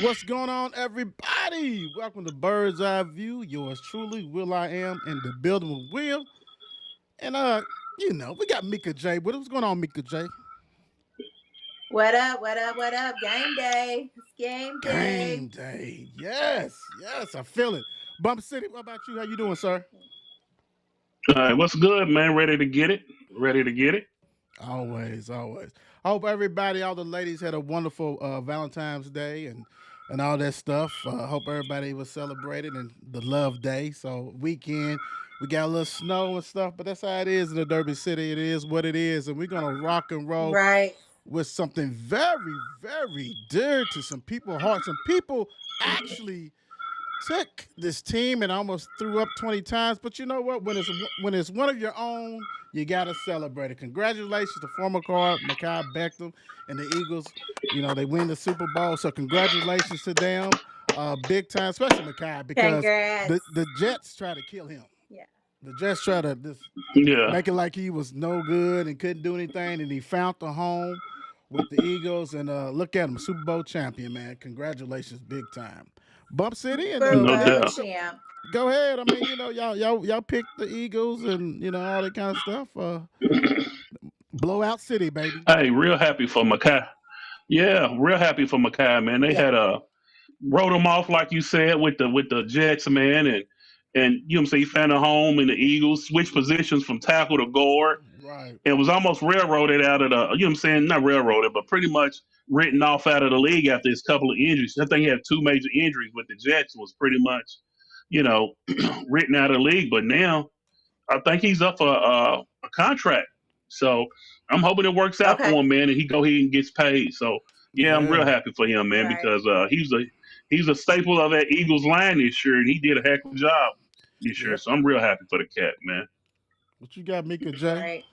What's going on, everybody? Welcome to Bird's Eye View. Yours truly, Will I Am, in the building with Will. And we got Mika J. What's going on, Mika J? What up? What up? What up? Game day. It's game day. Game day. Yes, I feel it. Bump City, what about you? How you doing, sir? All right, what's good, man? Ready to get it? Ready to get it? Always, always. I hope everybody, all the ladies, had a wonderful Valentine's Day and all that stuff. Hope everybody was celebrating and the Love Day. So weekend, we got a little snow and stuff, but that's how it is in the Derby City. It is what it is, and we're gonna rock and roll Right. with something very, very dear to some people's hearts. Some people actually took this team and almost threw up 20 times. But you know what? When it's one of your own, you gotta celebrate it. Congratulations to former guard Mekhi Beckham and the Eagles. You know, they win the Super Bowl. So congratulations to them. Big time, especially Mekhi, because Congrats. the Jets try to kill him. Yeah. The Jets try to just Yeah. make it like he was no good and couldn't do anything, and he found the home with the Eagles. And look at him, Super Bowl champion, man. Congratulations, big time. Bump City, and Super No Bowl doubt. champ. go ahead. I mean, y'all picked the Eagles, and all that kind of stuff. Blowout City, baby. Hey, real happy for Makai. Yeah, real happy for Makai, man. They Yeah. had wrote him off like you said with the Jets, man, and you know what I'm saying, he found a home in the Eagles, switched positions from tackle to guard, Right. and was almost railroaded out of the you know what I'm saying, not railroaded, but pretty much written off out of the league after his couple of injuries. I think he had two major injuries with the Jets, was pretty much, you know, written out of the league. But now I think he's up for a contract. So I'm hoping it works out for Okay. him, man, and he go ahead and gets paid. So yeah, I'm real Yeah. happy for him, man, Right. because he's a staple of that Eagles line this year, and he did a heck of a job this year. Yep. So I'm real happy for the cat, man. What you got, Mika J? Right.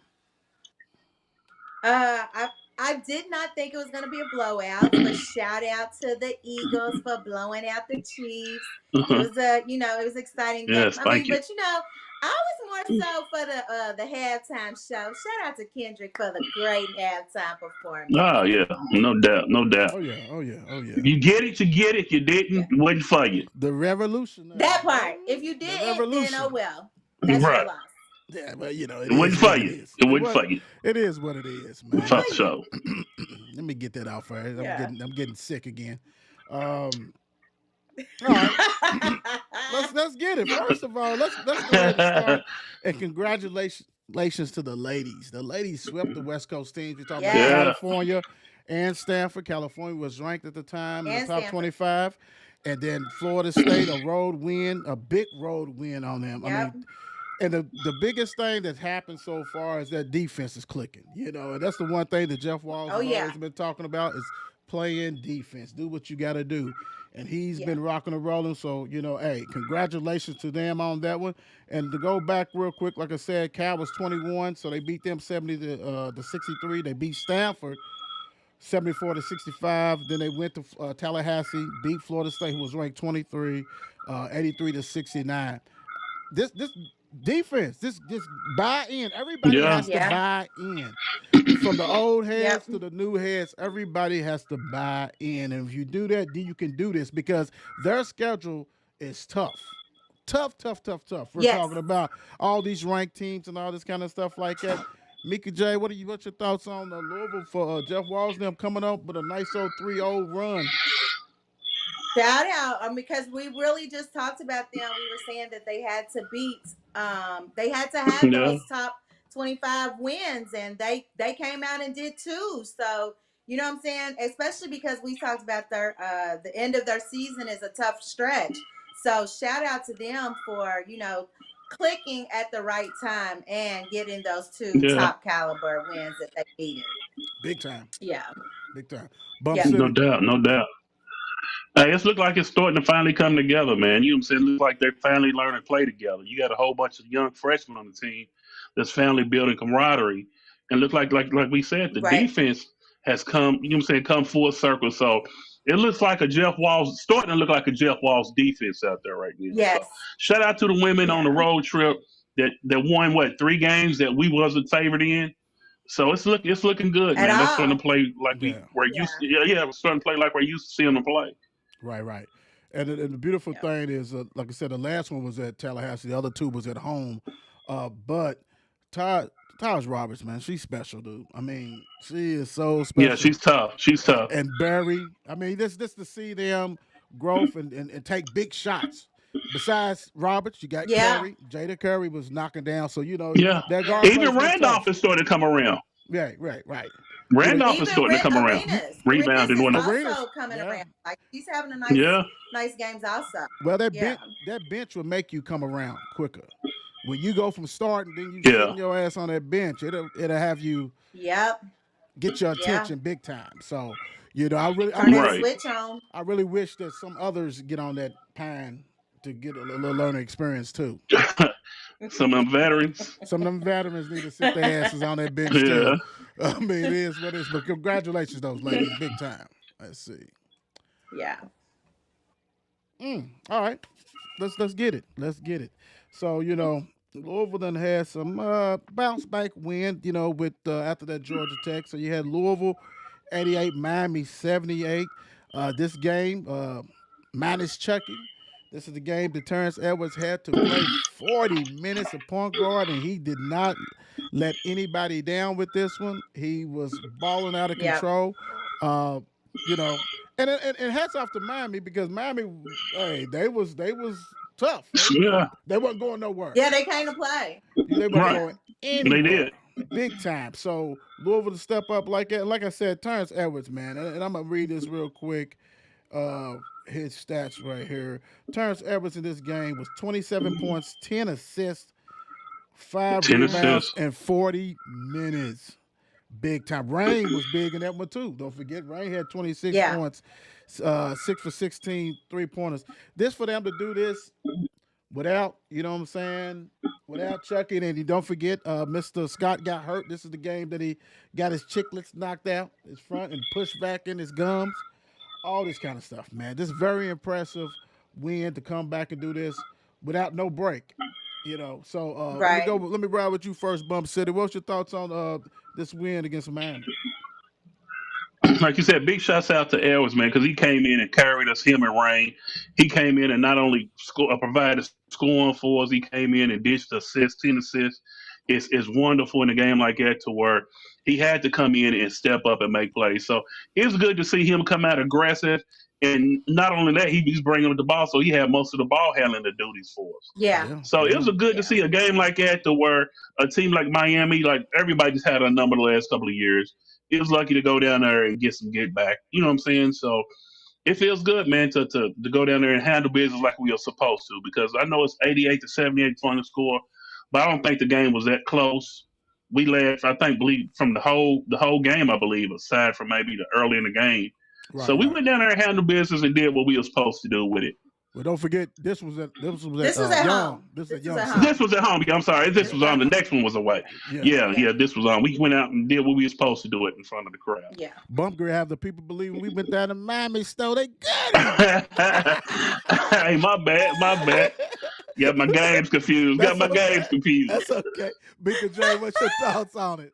I did not think it was going to be a blowout, but shout out to the Eagles for blowing out the Chiefs. It was it was an exciting game. Yes, I thank mean, you. but I was more so for the halftime show. Shout out to Kendrick for the great halftime performance. Oh yeah, no doubt, no doubt. Oh yeah, oh yeah, oh yeah. You get it, you get it. You Yeah. didn't, waiting for you. The revolutionary. That part. If you The didn't, then oh revolution. well. That's your Right. loss. Yeah, but it It waiting is for what it you. is. It waiting for you. It is what it is, For man. For you. sure. Let me get that out first. Yeah. I'm getting sick again. All right. Let's get it. First of all, let's go ahead and start. And congratulations to the ladies. The ladies swept the West Coast teams. We're talking about Yes. Yeah. California and Stanford. California was ranked at the time in the And top Stanford. 25. And then Florida State, a road win, a big road win on them. I Yep. mean, and the biggest thing that's happened so far is that defense is clicking. And that's the one thing that Jeff Walls Oh has yeah. always been talking about is playing defense. Do what you got to do. And he's Yeah. been rocking and rolling. So, hey, congratulations to them on that one. And to go back real quick, like I said, Cal was 21, so they beat them 70 to 63. They beat Stanford 74 to 65. Then they went to Tallahassee, beat Florida State, who was ranked 23, 83 to 69. This defense, this buy in. Everybody Yeah. has to Yeah. buy in. From the old heads Yep. to the new heads, everybody has to buy in. And if you do that, then you can do this because their schedule is tough. Tough, tough, tough, tough. We're Yes. talking about all these ranked teams and all this kind of stuff like that. Mika J, what's your thoughts on Louisville for Jeff Walls and them coming up with a nice old 3-0 run? Shout out, because we really just talked about them. We were saying that they had to have Yeah. those top 25 wins, and they came out and did too. So you know what I'm saying? Especially because we talked about the end of their season is a tough stretch. So shout out to them for clicking at the right time and getting those two Yeah. top caliber wins that they needed. Big time. Yeah, Big time. Bump yeah, No City. doubt, no doubt. Hey, it's look like it's starting to finally come together, man. You know what I'm saying? It looks like they're finally learning to play together. You got a whole bunch of young freshmen on the team that's finally building camaraderie. And look like we said, the right. defense has come, you know what I'm saying, come full circle. So it looks like a Jeff Walls starting to look like a Jeff Walls defense out there right now. So Yes, shout out to the women on the yeah, road trip that won what, 3 games that we wasn't favored in. So it's looking good, at man. They're starting to all. play like Yeah. we're Yeah. used to. Yeah, yeah, we're starting to play like we're used to seeing them play. Right. And the beautiful Yep. thing is, like I said, the last one was at Tallahassee. The other two was at home. But Ty, Taj Roberts, man, she's special, dude. I mean, she is so Yeah, special. she's tough. She's tough. And Barry, I mean, this to see them growth and take big shots. Besides Roberts, you got Yeah. Curry. Jada Curry was knocking down. So, Yeah. that guard Yeah. play Even is going to be Randolph tough. is starting to come around. Right. You know, Randolph is Even starting to come around. Arenas Rebounding is one. Arenas, also coming yeah. around. Like he's having a Yeah. nice games also. Well, Yeah. that bench will make you come around quicker. When you go from starting, then you Yeah. sitting your ass on that bench. It'll have you Yep. get your Yeah. attention big time. So, I Turn that wish Right. switch on. I really wish that some others get on that pine to get a little learning experience too. Some of them veterans. Some of them veterans need to sit their asses on that bench Yeah. still. I mean, it is what it is. But congratulations, those ladies, big time. Let's see. Yeah. All right, let's get it. Let's get it. So Louisville done had some bounce back win. With after that Georgia Tech. So you had Louisville 88, Miami 78. This game minus Chucky. This is the game that Terrence Edwards had to play 40 minutes of point guard, and he did not let anybody down with this one. He was balling out of Yep. control. Uh, you know, and hats off to Miami because Miami, hey, they was tough. Yeah. They wasn't going nowhere. Yeah, they came to play. They wasn't Right. going They anywhere. did. Big time. So Louisville to step up like that. Like I said, Terrence Edwards, man, and I'm gonna read this real quick. His stats right here. Terrence Edwards in this game was 27 points, 10 assists, 5 10 rebounds, assists. and 40 minutes. Big time. Rain was big in that one too. Don't forget, Rain had 26 Yeah. points, 6 for 16 3-pointers. This for them to do this without, you know what I'm saying, without Chucky. And you don't forget, Mr. Scott got hurt. This is the game that he got his chiclets knocked out, his front and pushed back in his gums. All this kind of stuff, man. This very impressive win to come back and do this without no break. So Right. let me ride with you first, Bump City. What's your thoughts on this win against Miami? Like you said, big shots out to Edwards, man, because he came in and carried us, him and Rain. He came in and not only provided scoring for us, he came in and dished assists, 10 assists. It's wonderful in a game like that to where he had to come in and step up and make plays. So it was good to see him come out aggressive. And not only that, he's bringing the ball, so he had most of the ball handling the duties for us. Yeah. Yeah, So it yeah. was a good to see a game like that to where a team like Miami, like everybody just had a number the last couple of years. It was lucky to go down there and get some get back. You know what I'm saying? So it feels good, man, to go down there and handle business like we are supposed to. Because I know it's 88 to 78 final score, but I don't think the game was that close. We led, I think, believe from the whole game, I believe, aside from maybe the early in the game. So we Right. went down there and handled business and did what we were supposed to do with it. Well, don't forget this was at This was at Young. home. This This is at was Young. at City. home. This was at home. I'm sorry. This was on. The next one was away. Yeah, this was on. We went out and did what we were supposed to do it in front of the crowd. Yeah. Bumper have the people believing we went down to Miami store. They got it. Hey, my bad. Got my games confused. That's Games confused. That's okay. Big J, what's your thoughts on it?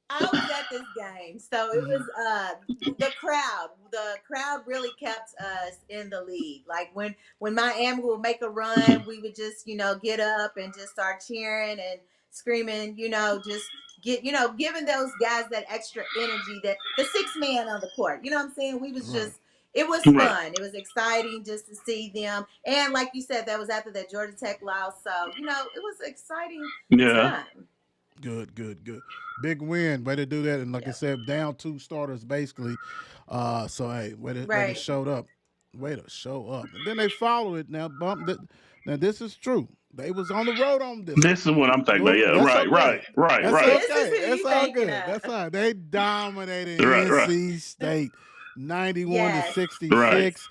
I was at this game, so it was the crowd. The crowd really kept us in the lead. Like when Miami would make a run, we would just get up and just start cheering and screaming. Just giving those guys that extra energy, that the sixth man on the court. You know what I'm saying? We was Right. just. It was Right. fun. It was exciting just to see them. And like you said, that was after that Georgia Tech loss. So, it was an exciting Yeah. time. Good. Big win. Way to do that. And like I said, down 2 starters basically. So hey, way to Right. showed up. Way to show up. And then they followed it. Now now this is true. They was on the road on this. This is what I'm thinking about. Yeah, That's right, okay. right. That's Right. This is okay. who That's you all thinking good. of. That's all right. They dominated Right. NC State 91 Yes. to 66.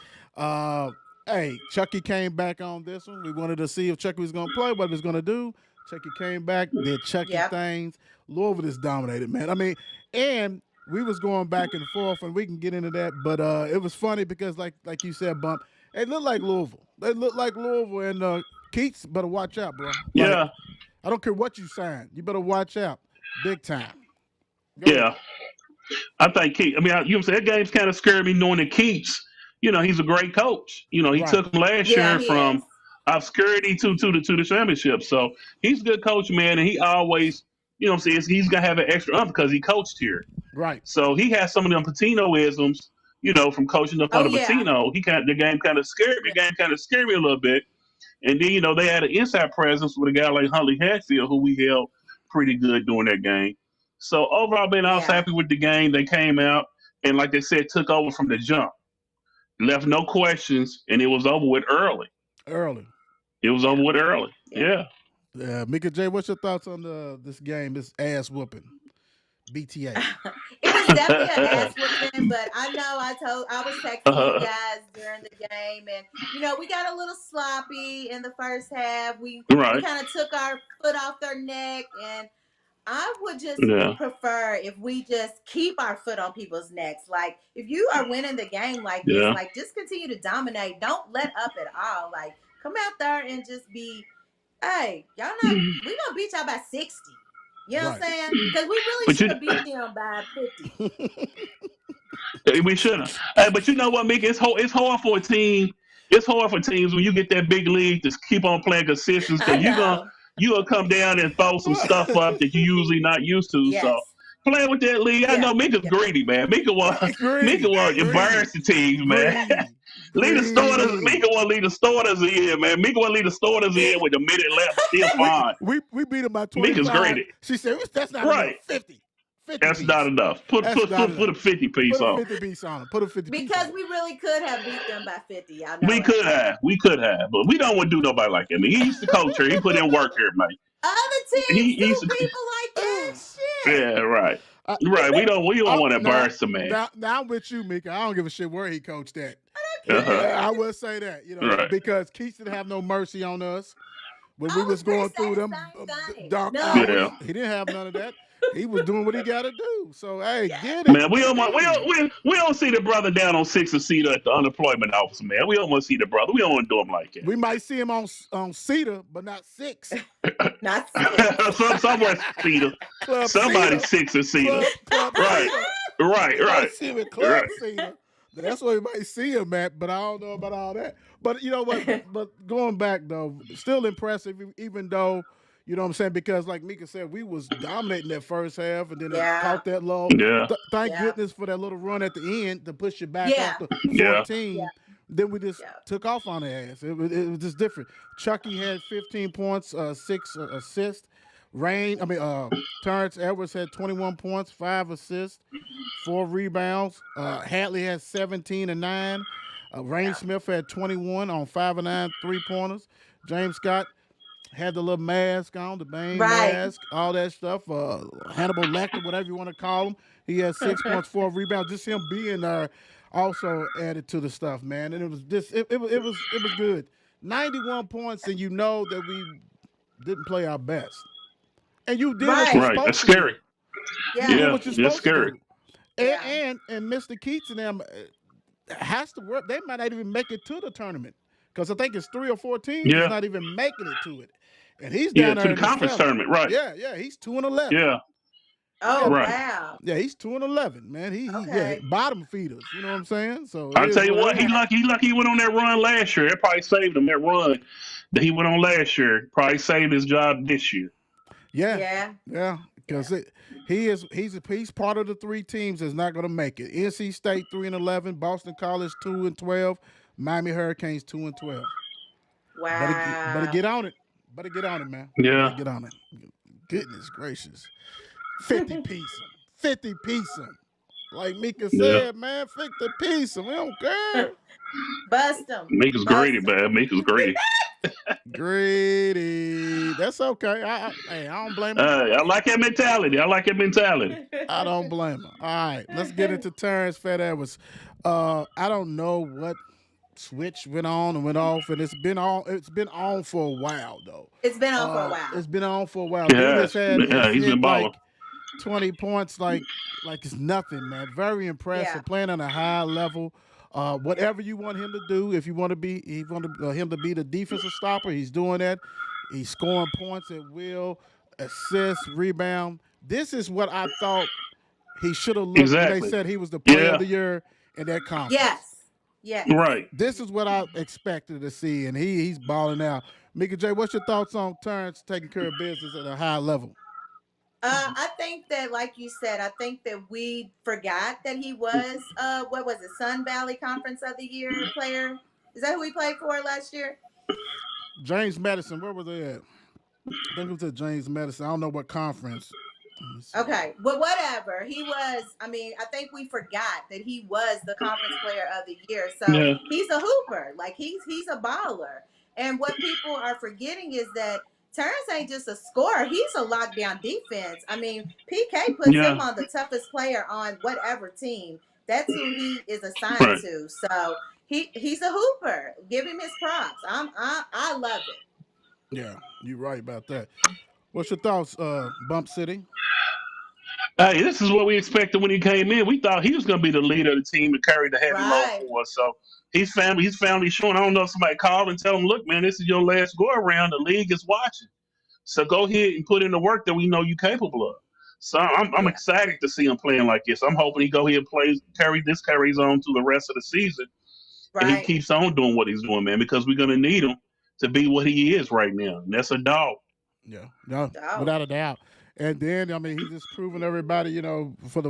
Hey, Chucky came back on this one. We wanted to see if Chucky was going to play, what he was going to do. Chucky came back, did Chucky Yep. things. Louisville is dominated, man. I mean, and we was going back and forth, and we can get into that. But it was funny because, like you said, Bump, it looked like Louisville. They looked like Louisville, and Keats better watch out, bro. Like, Yeah. I don't care what you sign. You better watch out. Big time. Go ahead. Yeah. I think Keith. I mean, you know what I'm saying? That game's kind of scared me knowing that Keats, he's a great coach. He Right. took him last Yeah, year he is. from obscurity to the championship. So he's a good coach, man, and he always, he's gonna have an extra because he coached here. Right. So he has some of them Patino-isms, from coaching up Oh under yeah. Patino. The game kind of scared me. Yeah. The game kind of scared me a little bit. And then, they had an inside presence with a guy like Huntley Hatfield, who we held pretty good during that game. So overall, man, I was Yeah. happy with the game. They came out and, like they said, took over from the jump. Left no questions, and it was over with early. Early. It was Yeah. over with early. Yeah. Yeah. Mika J, what's your thoughts on this game, this ass whooping? BTA. It was definitely an ass whooping, but I know I was texting you guys during the game, and we got a little sloppy in the first half. We Right. kind of took our foot off their neck, and I would just Yeah. prefer if we just keep our foot on people's necks. Like, if you are winning the game like this, Yeah. like, just continue to dominate. Don't let up at all. Like, come out there and just be, hey, y'all not, we gonna beat y'all by 60. You know what I'm Right. saying? Because we really But should have beat them by 50. We should have. Hey, but you know what, Mickey? It's hard for a team. It's hard for teams when you get that big lead to keep on playing consistent I because know. you gonna come down and throw some stuff up that you usually not used to. Yes. So playing with that lead, I Yeah. know Mika's Yeah. greedy, man. Mika want embarrass the teams, man. Lead the starters. Mika want to lead the starters in, man. Mika want to lead the starters in with a minute left, still fine. We beat him by 25. Mika's greedy. She said, that's not Right. enough. 50. 50 That's piece. not enough. Put That's not a 50 piece Put a on. 50 piece on it. Put a 50 piece Because on it. we really could have beat them by 50. Y'all know We it. could have, but we don't want to do nobody like that. I mean, he used to coach here. He put in work here, man. Other teams He do used to- people like that. Shit. Yeah, right. Right. We don't want to embarrass the man. Now I'm with you, Mika. I don't give a shit where he coached at. Uh-huh. I will say that, Right. because Keith didn't have no mercy on us when I we was was going gonna say through the them same thing. dark No. hours. Yeah. He didn't have none of that. He was doing what he got to do. So hey, Yeah. get it. Man, we don't see the brother down on 6th and Cedar at the unemployment office, man. We don't want to see the brother. We don't want to do him like that. We might see him on Cedar, but not 6. Not six. Somewhere Cedar. Club Somebody Cedar. 6th and Cedar. Club Right. Cedar. Right. You might Right. see him at Club Right. Cedar. That's where you might see him at, but I don't know about all that. But you know what? But going back though, still impressive, even though, you know what I'm saying, because like Mika said, we was dominating that first half, and then it Yeah. caught that low. Yeah. Thank Yeah. goodness for that little run at the end to push you back Yeah. up to Yeah. 14. Yeah. Then we just Yeah. took off on their ass. It was just different. Chucky had 15 points, 6 assists. Terrence Edwards had 21 points, 5 assists, 4 rebounds. Hadley had 17 and 9. Rain Smith had 21 on 5 and 9 3-pointers. James Scott had the little mask on, the Bane Right. mask, all that stuff. Hannibal Lecter, whatever you want to call him. He had 6 points, 4 rebounds. Just him being there also added to the stuff, man. And it was just it was good. 91 points, and you know that we didn't play our best. And you did what you're Right. supposed That's to do. scary. Yeah. You did Yeah. what you're That's supposed to scary. do. Yeah. And Mr. Keats and them has to work. They might not even make it to the tournament because I think it's 3 or 4 teams Yeah. that's not even making it to it. And he's Yeah, down to there the in the conference cellar. tournament, right. Yeah, he's 2-11. Yeah. Oh, Right. wow. Yeah, he's 2-11, man. He Okay. bottom feeders. You know what I'm saying? So I'll it is tell you what what, it he is. lucky he went on that run last year. It probably saved him. That run that he went on last year probably saved his job this year. Yeah, Yeah. because he's part of the 3 teams that's not going to make it. NC State 3-11, Boston College 2-12, Miami Hurricanes 2-12. Wow. Better get on it. Better get on it, man. Yeah. Better get on it. Goodness gracious. 50 piece 'em. 50 piece 'em. Like Mika said, man, 50 piece 'em. We don't care. Bust them. Mika's greedy, man. Mika's greedy. Greedy. That's okay. I don't blame him. I like that mentality. I don't blame him. All right, let's get into Terrence Edwards. I don't know what switch went on and went off, and it's been on for a while though. It's been on for a while. It's been on for a while. Yeah, Dude has he's been balling. like 20 points like it's nothing, man. Very impressive. Yeah. Playing on a high level. Whatever you want him to do, if you want him to be the defensive stopper, he's doing that. He's scoring points at will, assists, rebound. This is what I thought he should have looked when Exactly. they said he was the player Yeah. of the year in that conference. Yes. Yes. Right. This is what I expected to see, and he's balling out. Mika J, what's your thoughts on Terrence taking care of business at a high level? I think that, like you said, I think that we forgot that he was, what was it, Sun Valley Conference of the Year player? Is that who he played for last year? James Madison, where was they at? I think it was at James Madison. I don't know what conference. Let me see. Okay, well, whatever. He was, I mean, I think we forgot that he was the conference player of the year. So Yeah. he's a hooper. Like he's a baller. And what people are forgetting is that Terrence ain't just a scorer. He's a lockdown defense. I mean, PK puts him Yeah. on the toughest player on whatever team. That's who he is assigned Right. to. So he's a hooper. Give him his props. I love it. Yeah, you're right about that. What's your thoughts, Bump City? Hey, this is what we expected when he came in. We thought he was going to be the leader of the team and carry the heavy load Right. for us. So he's finally showing. I don't know if somebody called and tell him, look, man, this is your last go around. The league is watching. So go ahead and put in the work that we know you're capable of. So I'm Yeah. excited to see him playing like this. I'm hoping he go ahead and carries on to the rest of the season, and he Right. keeps on doing what he's doing, man, because we're gonna need him to be what he is right now. And that's a dog. Yeah, no, Oh. without a doubt. And then I mean, he's just proving everybody, for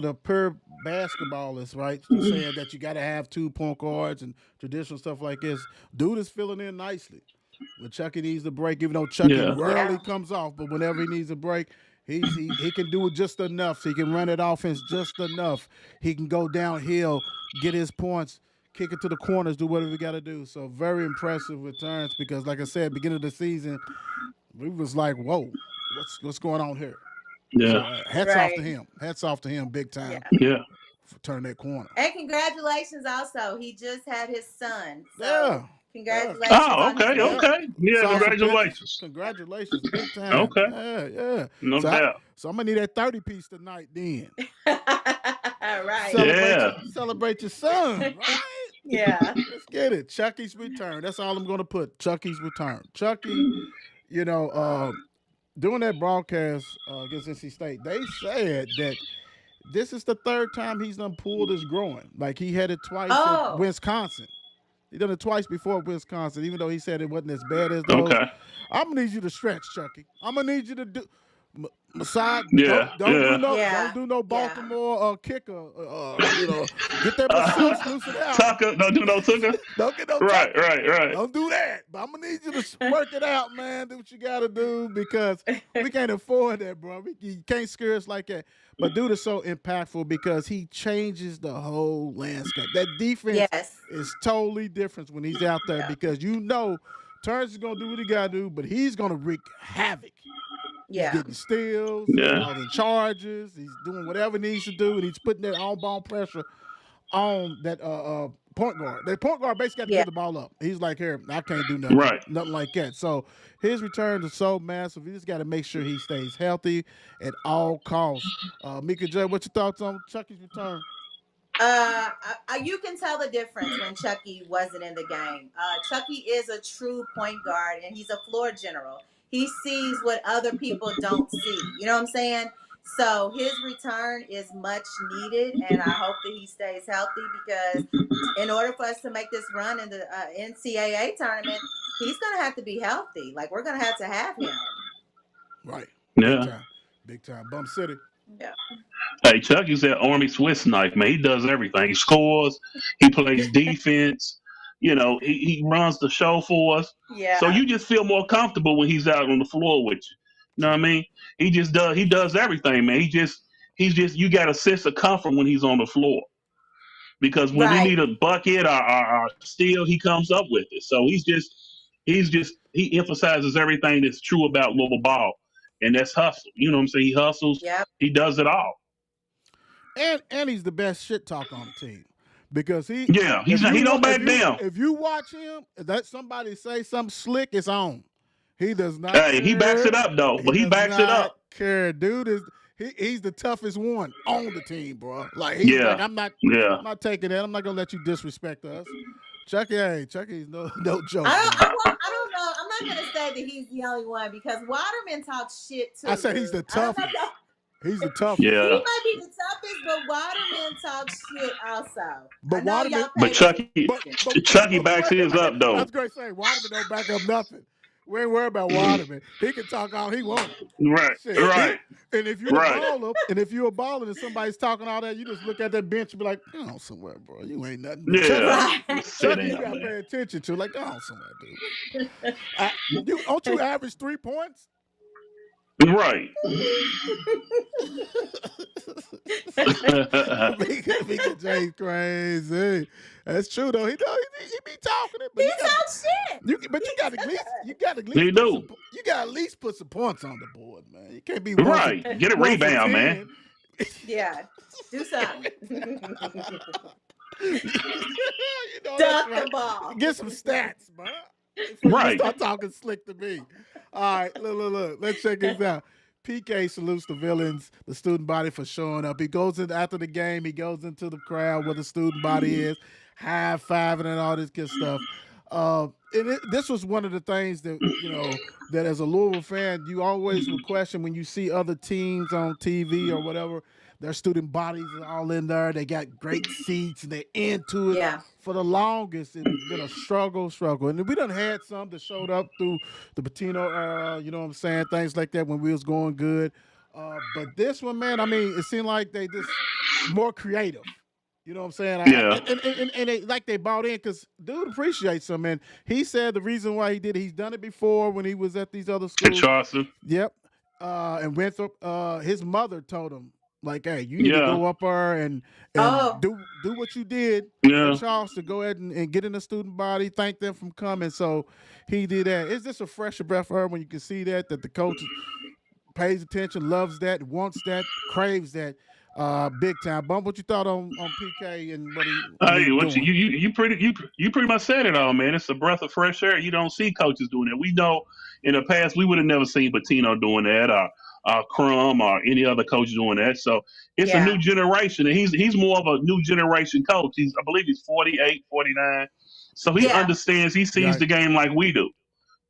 the pure basketballers, right? Saying that you got to have two point guards and traditional stuff like this. Dude is filling in nicely. When Chucky needs a break, even though Chucky Yeah. rarely Yeah. comes off, but whenever he needs a break, he can do it just enough. So he can run it offense just enough. He can go downhill, get his points, kick it to the corners, do whatever we got to do. So very impressive with Terrence because, like I said, beginning of the season, we was like, whoa, what's going on here? So Yeah. hats off to Right. him. Hats off to him, big Yeah. time Yeah. for turning that corner. And congratulations also. He just had his son. So Yeah, yeah, congratulations Oh, on his okay. yeah. baby. Okay. Yeah. Saw some pictures. Congratulations. Congratulations, big time. Okay. Yeah, yeah. No So, doubt. so I'm gonna need that 30 piece tonight. Then Right. Yeah. celebrate your son, right? Yeah. Let's get it. Chucky's return. That's all I'm gonna put. Chucky's return. Chucky, you know, doing that broadcast against NC State, they said that this is the third time he's done pulled his groin. Like he had it twice at Oh. Wisconsin. He done it twice before at Wisconsin, even though he said it wasn't as bad as those. Okay. I'm gonna need you to stretch, Chucky. I'm gonna need you to do massage. Yeah. Don't do Yeah. no Yeah. Baltimore kicker. Get that Uh, masseuse, loosen it out. Tucker. Don't do no Tucker. Don't get no Right. tucker. Right. Right. Don't do that. But I'm gonna need you to work it out, man. Do what you gotta do because we can't afford that, bro. You can't scare us like that. But dude is so impactful because he changes the whole landscape. That defense Yes. is totally different when he's out there Yeah. because Terrence is gonna do what he gotta do, but he's gonna wreak havoc. He's Yeah. getting steals, he's Yeah. causing charges, he's doing whatever he needs to do, and he's putting that on-ball pressure on that point guard. That point guard basically got to Yeah. give the ball up. He's like, here, I can't do nothing, Right. nothing like that. So his return is so massive. You just got to make sure he stays healthy at all costs. Mika J, what's your thoughts on Chucky's return? You can tell the difference when Chucky wasn't in the game. Chucky is a true point guard, and he's a floor general. He sees what other people don't see. You know what I'm saying? So his return is much needed, and I hope that he stays healthy because in order for us to make this run in the NCAA tournament, he's going to have to be healthy. Like we're going to have him. Right. Yeah. Big time. Bump City. Yeah. Hey, Chucky's that Army Swiss knife, man. He does everything. He scores. He plays defense. He runs the show for us. Yeah. So you just feel more comfortable when he's out on the floor with you. You know what I mean? He does everything, man. You got a sense of comfort when he's on the floor. Because when we Right. need a bucket or steal, he comes up with it. So he emphasizes everything that's true about Louisville ball. And that's hustle. You know what I'm saying? He hustles. Yep. He does it all. And he's the best shit talker on the team. Because he don't back down. If you watch him, that somebody say something slick, it's on. He does not. Hey, he backs it up though. But he does backs it not up. Care, dude he's the toughest one on the team, bro. Like he's Yeah. like, I'm not taking that. I'm not gonna let you disrespect us. Chucky's no joke. I don't know. I'm not gonna say that he's the only one because Waterman talks shit too. I said he's the toughest. He's the toughest. He Yeah. might be the toughest, but Waterman talks shit also. I But know Waterman, y'all But pay but attention. but Chucky but backs wait a his minute. up I though. was gonna say Waterman don't back up nothing. We ain't worried about Waterman. He can talk all he want. Right. Shit. Right. And if you're a Right. baller, and somebody's talking all that, you just look at that bench and be like, go on somewhere, bro. You ain't nothing. But Yeah. Right. Sit Chucky, you down, gotta man. pay attention to. Like, go on somewhere, dude. Don't you average 3 points? Right. Mika J's crazy. That's true though. He be talking it, but He you got talks shit. but He you got to at You least do. put some points on the board, man. You can't be Right. Get a one for rebound, man. 10. Yeah. Do something. You know that's Duck the right. ball. Get some stats, man. Before you Right. start talking slick to me. All right, look. Let's check this out. PK salutes the villains, the student body for showing up. He goes in after the game. He goes into the crowd where the student body is, high fiving and all this good stuff. This was one of the things that that as a Louisville fan, you always would question when you see other teams on TV or whatever. Their student bodies are all in there. They got great seats and they're into it. Yeah. For the longest, it has been a struggle. And we done had some that showed up through the Patino era, you know what I'm saying? Things like that when we was going good. But this one, man, I mean, it seemed like they just more creative. You know what I'm saying? Yeah. And they like they bought in because dude appreciates them. And he said the reason why he did it, he's done it before when he was at these other At schools. Charleston. Yep. And Winthrop, his mother told him, like, hey, you need to Yeah. go up there and Oh, do what you did at Yeah. Charleston. Go ahead and get in the student body, thank them for coming. So he did that. It's just a fresher breath for her when you can see that the coach pays attention, loves that, wants that, craves that big time. Bump, what you thought on PK and what Hey, he's what doing? you pretty much said it all, man. It's a breath of fresh air. You don't see coaches doing that. We know in the past we would have never seen Patino doing that, or Crum, or any other coach doing that. So it's a new yeah. generation, and he's more of a new generation coach. I believe he's 48, 49. So he Yeah. understands. He sees Right. the game like we do.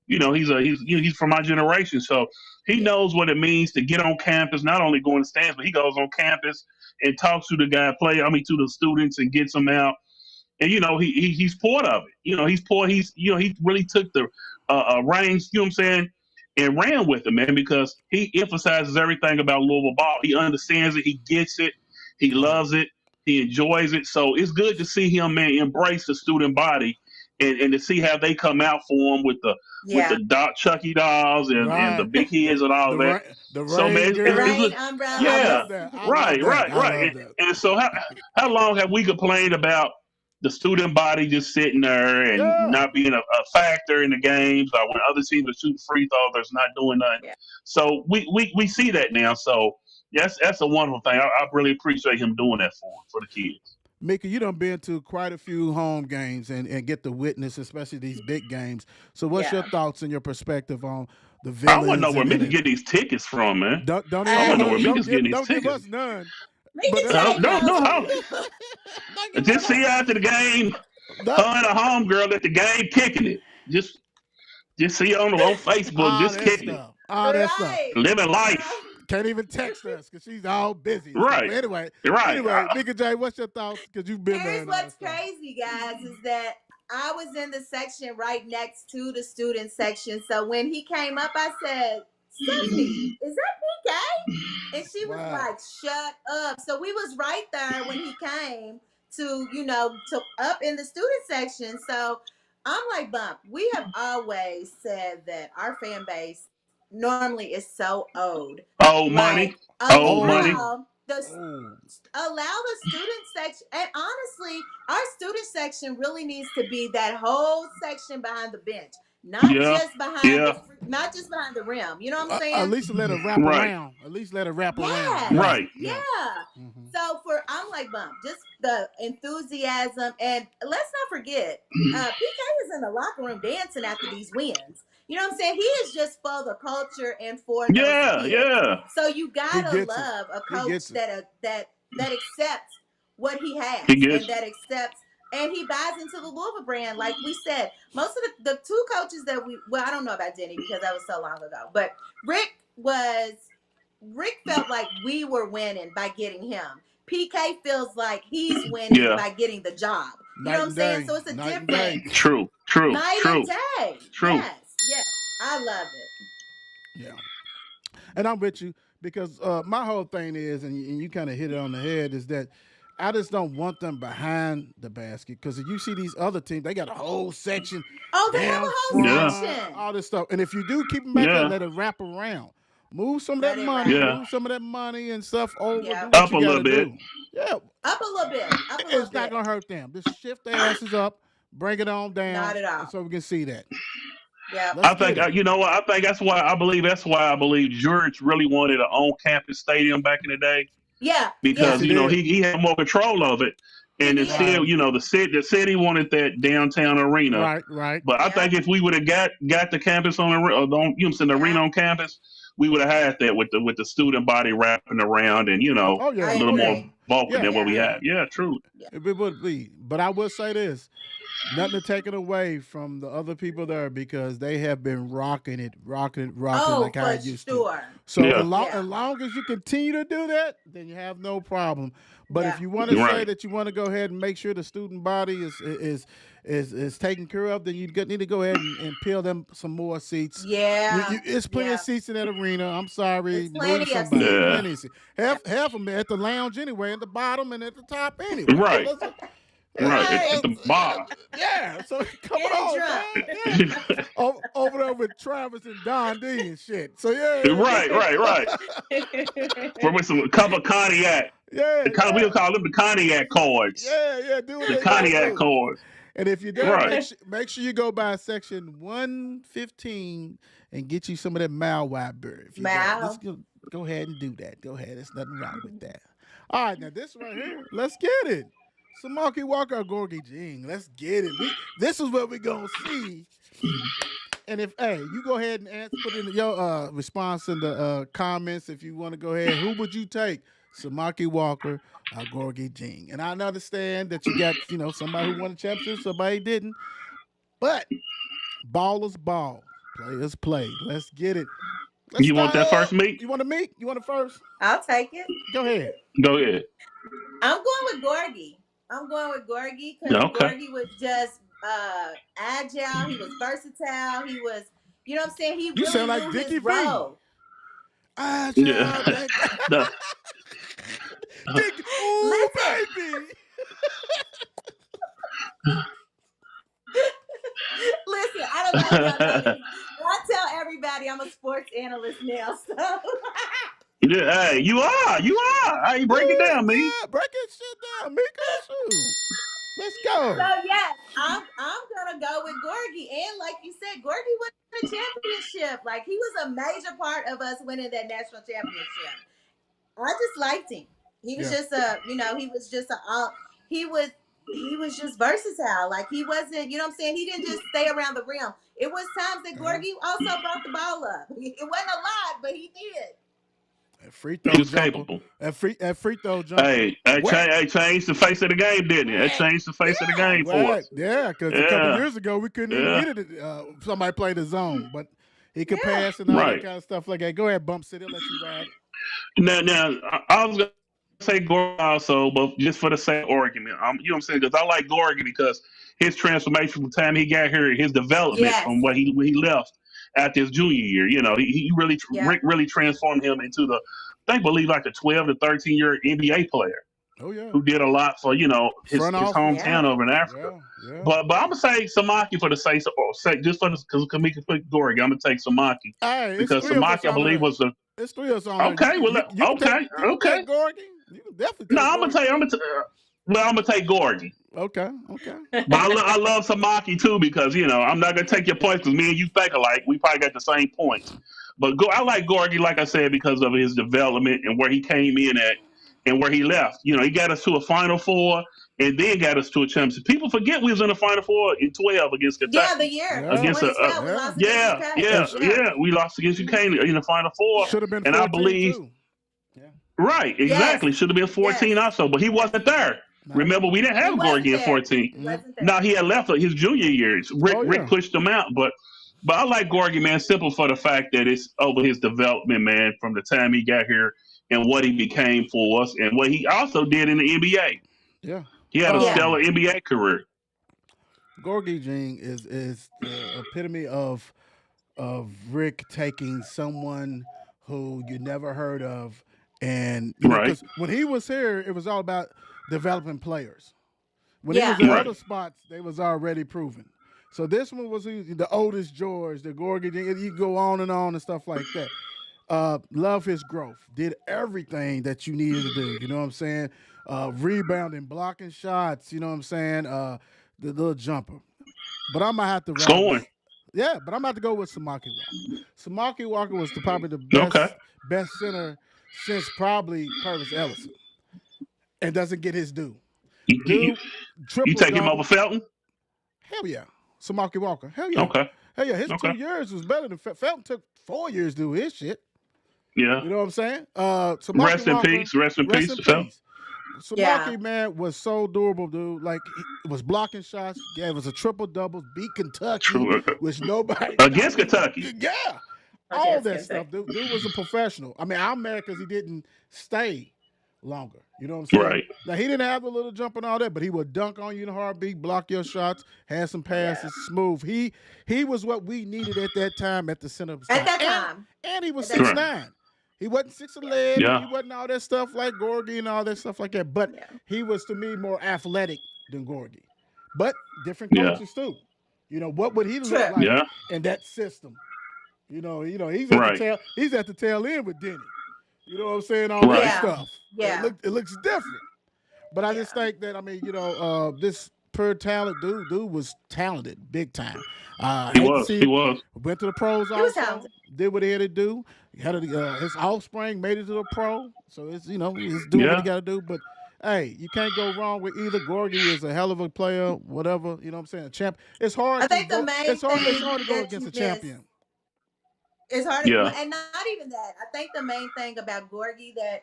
He's from my generation, so he Yeah. knows what it means to get on campus. Not only go in the stands, but he goes on campus and talks to the guy, to the students, and gets them out. And he's part of it. He really took the reins. You know what I'm saying? And ran with it, man, because he emphasizes everything about Louisville ball. He understands it. He gets it. He Right. loves it. He enjoys it. So it's good to see him, man, embrace the student body, and to see how they come out for him with the Yeah. Chucky dolls and the Right. big The heads and all the that. rain the So rain man, The girl. rain I yeah, love umbrellas. that. I love right, that. right, I right. love And, that. and so how long have we complained about the student body just sitting there and Yeah. not being a factor in the games, or when other teams are shooting free throws, there's not doing nothing. Yeah. So we see that now. So yes, that's a wonderful thing. I really appreciate him doing that for the kids. Mika, you done been to quite a few home games and get to witness, especially these big games. So, what's your Yeah. thoughts and your perspective on the I want to know villains where and Mika get these tickets from, man. don't I even want give to know Uh, where us Mika's getting these don't give tickets. us none. But Mika J Don't knows know where how. he. don't give Just us see her after the game, her that, and a homegirl at the game kicking it. Just see her on Facebook, just kicking it, all that stuff. Right. living You life. know. Can't even text us because she's all busy and stuff. Right, But right. anyway, Mika J, what's your thoughts? Because you've been there Here's and all that what's stuff. crazy, guys, is that I was in the section right next to the student section. So when he came up, I said, Stephanie, is that PK? And she was Wow. like, shut up. So we was right there when he came to up in the student section. So I'm like, Bump, we have always said that our fan base normally is so old. Old Like, money, old money. Oh, the oh, allow the student section, and honestly our student section really needs to be that whole section behind the bench, not Yeah, just behind yeah. the rim, you know what I'm at saying? least let her wrap Right, around. At least let her wrap around. Yes, Right. right. yeah. Yeah. Hmm. So for I'm like, Bump, just the enthusiasm, and let's not forget, PK is in the locker room dancing after these wins. You know what I'm saying? He is just for the culture and for those Yeah, kids. yeah. So you He gotta gets it. love a He coach gets it. that accepts what he He has, and gets. that accepts, and he buys into the Louisville brand. Like we said, most of the two coaches that I don't know about Denny because that was so long ago, but Rick was Rick felt like we were winning by getting him. PK feels like he's winning Yeah. by getting the job. You know Night what I'm and saying? day. So it's a Night and difference. day. True. Night and day. True. Yes. Yes. I love it. Yeah. And I'm with you because my whole thing is, and you kind of hit it on the head, is that I just don't want them behind the basket because if you see these other teams, they got a whole section Oh, they have a down whole Yeah. front, section. all this stuff. And if you do keep them back there, Yeah. let it wrap around. Move some of Let that it money, wrap. Yeah. move some of that money and stuff over. Yeah. Do what Up you a got little to bit. do. Yeah, Up a little bit. Up a little it's not bit. gonna hurt them. Just shift their asses up, bring it on down, Not at all. and so we can see that. Yeah. Let's I get think it. you know what? I think that's why I believe George really wanted an on-campus stadium back in the day Yeah. Yes, Yeah. because he you know did. he had more control of it, He and the did. Right, city, you know, the city wanted that downtown arena. right. But I Yeah. think if we would have got the campus on you know, the Yeah. arena on campus, we would have had that with the student body wrapping around and you know Oh a yeah, I little yeah, more agree. vocal yeah, than what we Yeah. yeah. have. Yeah, true. Yeah. It would be. But I will say this: nothing to take it away from the other people there because they have been rocking it Oh, like how for it used to. sure. So Yeah, Yeah. as long as you continue to do that, then you have no problem. But if Yeah. you want to say right. that you want to go ahead and make sure the student body is taken care of, then need to go ahead and peel them some more seats. Yeah. It's plenty of Yeah. seats in that arena. I'm sorry, It's move plenty of somebody. seats. Yeah, Plenty of seats. Half of them at the lounge anyway, at the bottom and at the top anyway. So right, right. At Right. the bar. yeah. So come In a on, drunk. man. Yeah. Over there with Travis and Don D and shit. So Right. For with some cup of cognac. yeah, We'll yeah, call them the cognac cards. yeah. Do what The they gotta cognac do. cards. And if you're there, Right. make sure you go by section 115 and get you some of that Malwine beer. If you there, Mal. just go ahead and do that. Go ahead. There's nothing wrong with that. All right, now this right here, let's get it. Samaki Walker or Gorgie Jing. Let's get it. This is what we're gonna see. And if you go ahead and put in your response in the comments if you want to go ahead. Who would you take? Samaki Walker or Gorgie Jing? And I understand that you got, somebody who won a championship, somebody didn't. But ballers ball. Players play. Let's get it. Let's You want that start. first meet? You want to meet? You want it first? I'll take it. Go ahead. Go ahead. I'm going with Gorgie. Because Okay. Gorgie was just agile. He was versatile. He was, you know what I'm saying? He You really sound like knew Dickie his V. role. Yeah. No. Dick, ooh, Listen. baby. Listen, I don't know if y'all know this. I tell everybody I'm a sports analyst now, so Yeah, hey, you are. Hey, break it down, me. Yeah, break it shit down, Miko. Shoot. Let's go. so yes, I'm gonna go with Gorgie. And like you said, Gorgie won a championship. Like he was a major part of us winning that national championship. I just liked him. He was Yeah. just he was just versatile. Like he wasn't, you know what I'm saying? He didn't just stay around the rim. It was times that Gorgie also brought the ball up. It wasn't a lot, but he did. That free He throw was jumper. capable. That free throw jumper. Hey, changed the face of the game, didn't it? That changed the face of the game for Right. us. Yeah, because a couple Yeah. years ago we couldn't Yeah. even get it. Somebody played the zone, but he could Yeah. pass and all that Right. kind of stuff like that. Go ahead, Bump City. I'll let you ride. Now, I was gonna say Gorgie also, but just for the sake of argument, you know what I'm saying? Because I like Gorgie because his transformation from the time he got here, his development Yes. from when he left after his junior year, you know, he really Yeah. Rick really transformed him into believe like a 12 to 13-year NBA player Oh yeah. who did a lot for his Front office. hometown over in Africa. Yeah. But I'm gonna say Samaki for the sake just for because we can put Gorgie. I'm gonna take Samaki Hey, it's because three of us Samaki, I on believe, there. was the It's three of us on okay. there. Well, You can take Gorgie. You can definitely No, take I'm gonna take Gorgie. Okay. But I love Samaki too because I'm not gonna take your points because me and you think alike. We probably got the same points. But I like Gorgie, like I said, because of his development and where he came in at and where he left. He got us to a Final Four and then got us to a championship. People forget we was in the Final Four in 12 against Kentucky. Yeah, the year. Yeah. Against 2012, we lost against UK. Yeah. We lost against UK in the Final Four. Should have been 14 And I believe too. Yeah. right, exactly. Yes. Should have been 14 Yes. also, but he wasn't there. No. Remember, we didn't have He wasn't Gorgie in there. 14. He wasn't there. No, he had left his junior year. Rick Oh, yeah. Rick pushed him out, but But I like Gorgie, man, simple for the fact that it's over his development, man, from the time he got here and what he became for us and what he also did in the NBA. Yeah. He had a Yeah. stellar NBA career. Gorgie Jean is the epitome of Rick taking someone who you never heard of, and Right, because when he was here, it was all about developing players. When he Yeah. was at right. other spots, they was already proven. So this one was the oldest George, the Gorgie. You go on and stuff like that. Love his growth. Did everything that you needed to do. You know what I'm saying? Rebounding, blocking shots. You know what I'm saying? The little jumper. But I'm gonna have to ride Scoring. with. Yeah, but I'm about to go with Samaki Walker. Samaki Walker was probably the Okay. best center since probably Purvis Ellison, and doesn't get his due. You, you, Dude, you triple take him over double. Felton? Hell yeah. Samaki Walker. Hell yeah. Okay. Hell yeah. His Okay. 2 years was better than Felton took 4 years to do his shit. Yeah. You know what I'm saying? Samaki Rest in Walker, peace. Rest in rest peace in to Felton. peace. Yeah. Samaki, man, was so durable, dude. Like, he was blocking shots, gave us a triple double, beat Kentucky, True. which nobody. Against Kentucky. Yeah. All Against that Kentucky. stuff. Dude was a professional. I mean, I'm mad because he didn't stay longer. You know what I'm saying? Right. Now, he didn't have the little jump and all that, but he would dunk on you in a heartbeat, block your shots, had some passes, smooth. He was what we needed at that time at the center of the At that and, time. and he was At that 6'9". He wasn't 6'11". Yeah. He wasn't all that stuff like Gorgie and all that stuff like that. But Yeah. he was, to me, more athletic than Gorgie. But different Yeah. coaches too. You know, what would he look True. like Yeah. in that system? He's Right. he's at the tail end with Denny. You know what I'm saying? All Right. that Yeah. stuff. Yeah. It looks different. But I just Yeah. think that, I mean, this pure talent dude was talented, big time. He Hate to was. see He it. was. Went to the pros He was also. talented. Did what he had to do. He had his offspring made it to the pro. So it's he's doing what Yeah. he got to do. But hey, you can't go wrong with either. Gorgie is a hell of a player. Whatever, you know what I'm saying. A champ. It's hard. I think the main It's hard thing to go that you against a miss, champion. it's hard, Yeah. and not even that. I think the main thing about Gorgie that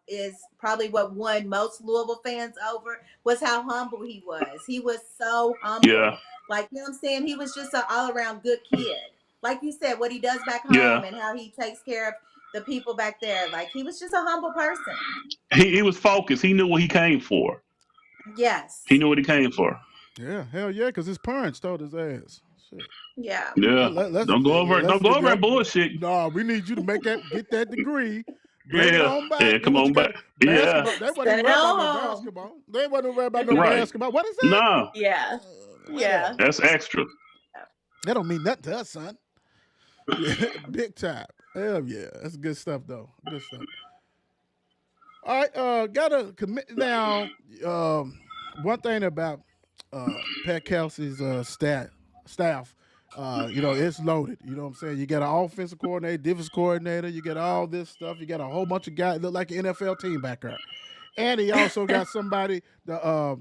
is probably what won most Louisville fans over was how humble he was. He was so humble. Yeah. Like, you know what I'm saying? He was just an all around good kid. Like you said, what he does back home Yeah. and how he takes care of the people back there. Like, he was just a humble person. He was focused. He knew what he came for. Yes. He knew what he came for. Yeah, hell yeah, because his parents told his ass. Shit. Yeah. Yeah. Let's Don't go over. let's Don't go over get that bullshit. No, we need you to get that degree. Bring it Yeah. on back. Yeah. Do Come what you on gotta- back. Yeah. Basketball. They wasn't Send it worried about on no home. basketball. They wasn't worried about no Right. basketball. What is that? No. Yeah. Yeah. That's extra. That don't mean nothing to us, son. Big time. Hell yeah. That's good stuff, though. Good stuff. All right, gotta commit now. One thing about Pat Kelsey's staff, it's loaded. You know what I'm saying? You got an offensive coordinator, defensive coordinator, you got all this stuff. You got a whole bunch of guys look like an NFL team back there. And he also got somebody, the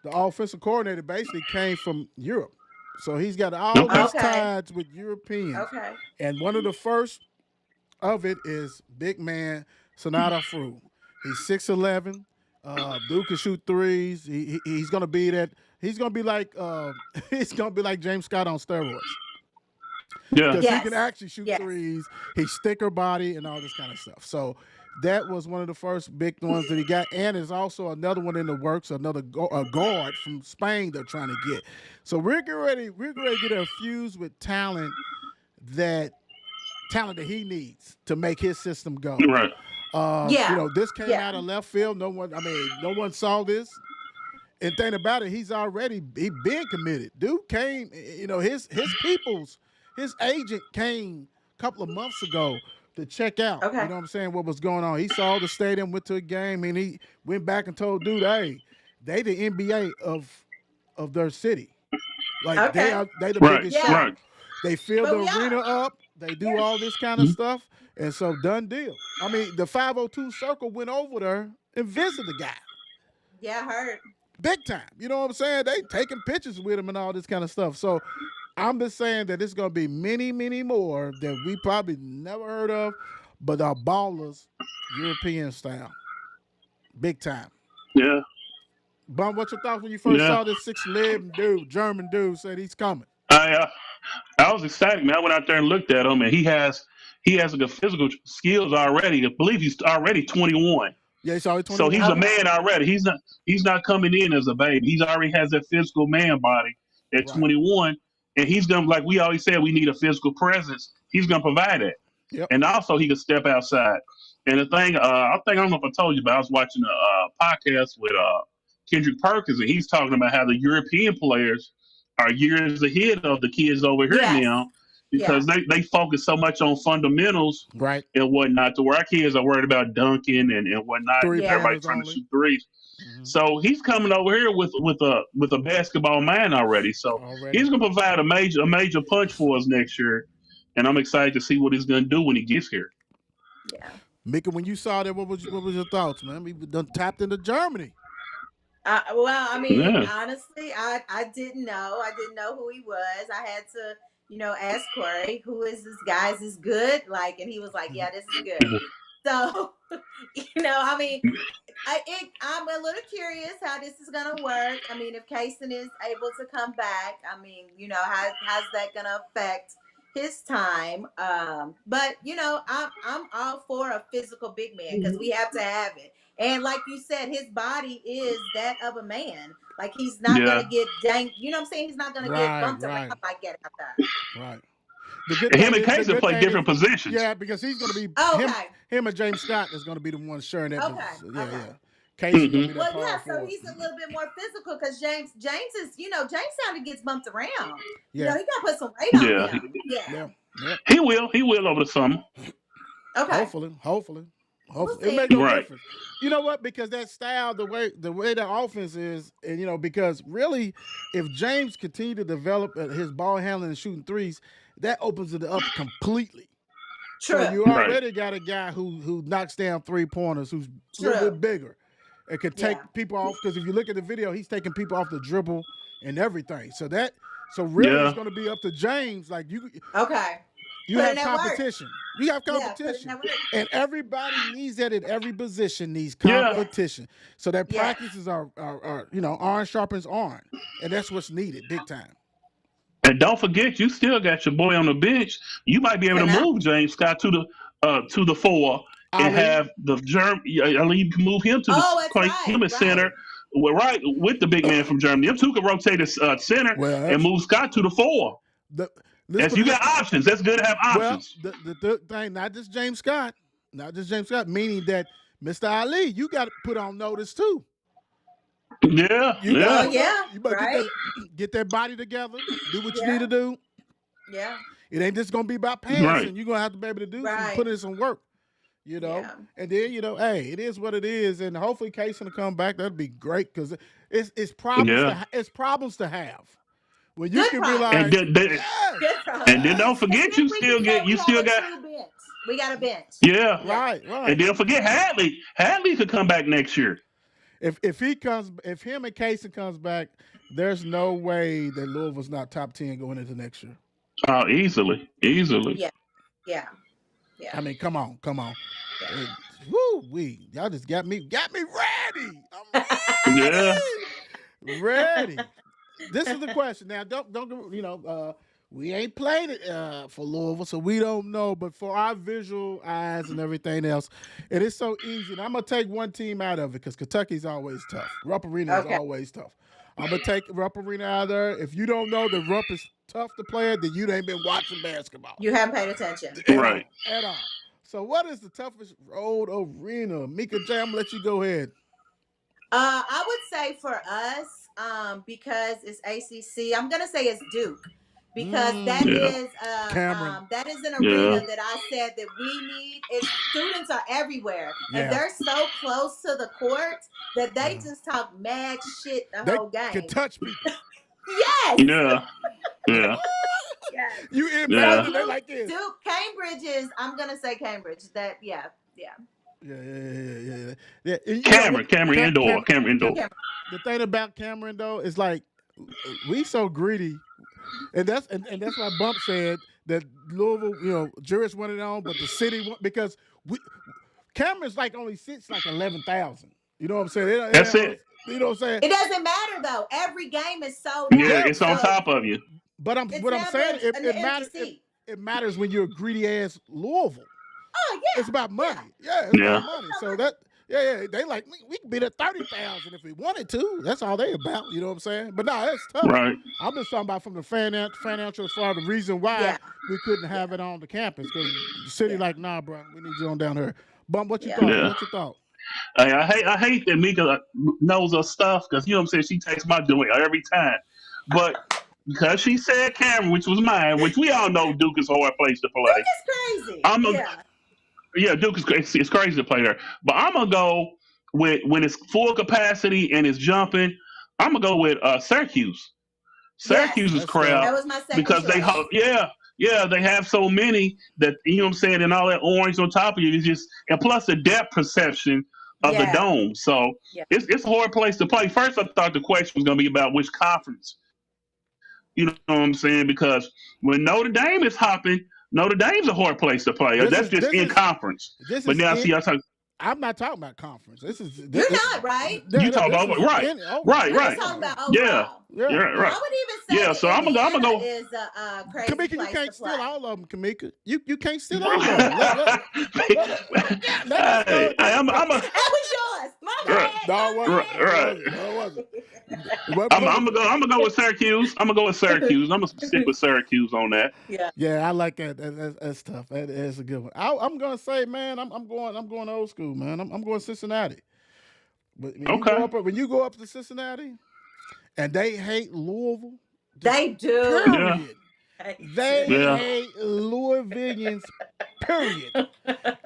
offensive coordinator basically came from Europe. So he's got all Okay. these ties with Europeans. Okay. And one of the first of it is big man Sonata Fru. He's 6'11". Dude can shoot threes. He's gonna be that. He's gonna be like he's gonna be like James Scott on steroids. Yeah. Because Yes. he can actually shoot Yes. threes. He's thicker body and all this kind of stuff. So that was one of the first big ones that he got. And there's also another one in the works, another guard from Spain they're trying to get. So we're getting ready to get infused with talent that he needs to make his system go. Right. Yeah. This came Yeah. out of left field. No one saw this. And thing about it, he been committed. Dude came, his agent came a couple of months ago to check out. Okay. You know what I'm saying? What was going on? He saw the stadium, went to a game, and he went back and told dude, hey, they the NBA of their city. Like Okay. they the Right. biggest Yeah. show. Right. They fill But the we are. arena up. They do all this kind of stuff. And so done deal. I mean, the 502 Circle went over there and visited the guy. Yeah, I heard. Big time. You know what I'm saying? They taking pictures with him and all this kind of stuff. So I'm just saying that it's going to be many, many more that we probably never heard of, but are ballers, European style. Big time. Yeah. Bum, what's your thoughts when you first Yeah. saw this 6'11" dude, German dude, said he's coming? I was excited, man. I went out there and looked at him, and he has a good physical skills already. I believe he's already 21. Yeah, he's already So 21. he's a Okay. man already. He's not coming in as a baby. He's already has that physical man body at Right. 21, and he's gonna, like we always said, we need a physical presence. He's gonna provide it, Yep. and also he can step outside. And the thing, I don't know if I told you, but I was watching a podcast with Kendrick Perkins, and he's talking about how the European players are years ahead of the kids over here Yes. now Yeah. because they focus so much on fundamentals Right. and whatnot, to where our kids are worried about dunking and whatnot. Three Yeah. Everybody pointers trying to only. shoot threes. Mhm. So he's coming over here with a basketball mind already. So Already. he's gonna provide a major punch for us next year, and I'm excited to see what he's gonna do when he gets here. Yeah. Mika, when you saw that, what was your thoughts, man? We done tapped into Germany. Well, I mean, Yeah, honestly, I didn't know. I didn't know who he was. I had to, ask Corey, who is this guy? Is this good? Like, and he was like, yeah, this is good. So, I mean, I'm a little curious how this is gonna work. I mean, if Kaysen is able to come back, I mean, how's that gonna affect his time? But I'm all for a physical big man because we have to have it. And like you said, his body is that of a man. Like he's not yeah. gonna get dang. You know what I'm saying? He's not gonna get Right. bumped around Right. like that out there. Right. The good And thing him and is, Casey play different positions. yeah, because he's going to be Okay. him and James Scott is going to be the ones sharing that. Okay. Yeah, Okay. yeah. Casey going to be Hmm. that Well, yeah, power so forward. he's a little bit more physical because James is, James sounded gets bumped around. Yeah. He got to put some weight on Yeah, him. Yeah. Yeah. Yeah. he will over the summer. Okay. Hopefully. We'll It see. makes no Right. difference. You know what? Because that style, the way the offense is, and because really, if James continue to develop his ball handling and shooting threes, that opens it up completely. True. So you Right. already got a guy who knocks down 3-pointers, who's a little True. bit bigger, and can take Yeah. people off. Because if you look at the video, he's taking people off the dribble and everything. So really, it's Yeah. going to be up to James. Like you Okay. have Put in that work. competition. You have Yeah. Put in competition. that work. And everybody needs that at every position, needs Yeah. competition. So that Yeah. practices are iron sharpens iron. And that's what's needed big time. And don't forget, you still got your boy on the bench. You might be able to Canal. move James Scott to the 4 and Ali, have the German. You can move him to Oh, the that's play right. him at center. Right. Well, right with the big man from Germany. Them two can rotate as center well, and move Scott to the 4. let's As put you it this got options. That's good to have well, options. the thing, not just James Scott, meaning that Mr. Ali, you got to put on notice too. Yeah, You yeah. Oh, got yeah. you better Right. get that body together, do what you Yeah. need to do. Yeah. It ain't just gonna be about passing. Right. You're gonna have to be able to do Right. put in some work. Yeah. And then hey, it is what it is, and hopefully Casey will come back. That'd be great because it's problems Yeah. it's problems to have when you Good can be problems. like, And then, yes, Good problem. and then don't forget, you still got We have a true bench. We got a bench. yeah. right. And then forget Hadley. Hadley could come back next year. If him and Casey comes back, there's no way that Louisville's not top 10 going into next year. Easily. Yeah. Yeah. Yeah. I mean, come on. Yeah. Y'all just got me ready. I'm Yeah. ready. This is the question. Now, don't we ain't played it for Louisville, so we don't know. But for our visual eyes and everything else, it is so easy. And I'm gonna take one team out of it because Kentucky's always tough. Rupp Arena is Okay. always tough. I'm gonna take Rupp Arena out of there. If you don't know that Rupp is tough to play at, then you ain't been watching basketball. You haven't paid attention. Right. At all. So what is the toughest road arena? Mika J, I'm gonna let you go ahead. I would say for us, because it's ACC, I'm gonna say it's Duke. Because that Yeah. is Cameron. that is an arena Yeah. that I said that we need. Is students are everywhere, Yeah. and they're so close to the court that they Yeah. just talk mad shit the They whole game. can touch people. Yes. Yeah. Yeah. Yes. You in Yeah. they like this. Duke, Cambridge is. I'm gonna say Cambridge. That yeah. Yeah. And you know Cameron. what? Cameron indoor. Cameron indoor. Cameron. The thing about Cameron though is like we so greedy, and that's why Bump said that Louisville, Juris won it on, but the city won because Cameron's like only sits like 11,000. You know what I'm saying? That's it. You know what I'm saying? It doesn't matter though. Every game is sold Yeah, out. it's on So- top of you. But It's what I'm never saying, an empty seat. it matters when you're a greedy ass Louisville. Oh yeah, It's about money. yeah. Yeah, it's Yeah. about money. So that they like we can beat at 30,000 if we wanted to. That's all they about. You know what I'm saying? But no, it's tough. Right. I'm just talking about from the financial as far as the reason why Yeah, we couldn't have yeah, it on the campus because the city yeah, like, nah, bro, we need you on down here. Bump, what you yeah. thought? Yeah. What you thought? Hey, I hate that Mika knows her stuff because you know what I'm saying. She takes my joint every time, but because she said Cameron, which was mine, which we all know Duke is a hard place to Duke play. is crazy. I'm a Yeah. Yeah, Duke is it's crazy to play there, but I'm gonna go with when it's full capacity and it's jumping. I'm gonna go with Syracuse. Yes, Syracuse's That's tough. crowd that was my second because choice. yeah, they have so many that you know what I'm saying, and all that orange on top of you is just, and plus the depth perception of the Yeah, dome. So yeah. it's a hard place to play. First, I thought the question was gonna be about which conference. You know what I'm saying? Because when Notre Dame is hopping, Notre Dame's a hard place to play. This That's is just this in is conference. this But is now, it. see, I talk, I'm not talking about conference. You're not right. you talk This about is right, in right, overall. We're just right. talking about Yeah, overall. yeah, Yeah, yeah. right. I would even Yeah, say so that I'm gonna Indiana go. is a crazy Kamika, you place to can't steal play. all of them, Kamika. You can't steal all of them. hey, Let us go. I'm a That was yours. My right, bad. No, it My wasn't. right, No, it right. wasn't. No, it wasn't. It wasn't Bloomington. I'm gonna go with Syracuse. I'm gonna go with Syracuse. I'm gonna stick with Syracuse on that. Yeah. Yeah, I like that. That's tough. That's a good one. I'm gonna say, man, I'm going old school, man. I'm going Cincinnati. But Okay. when you go up to Cincinnati and they hate Louisville, just They do. Yeah, period. They They yeah, hate Louisvillians, period.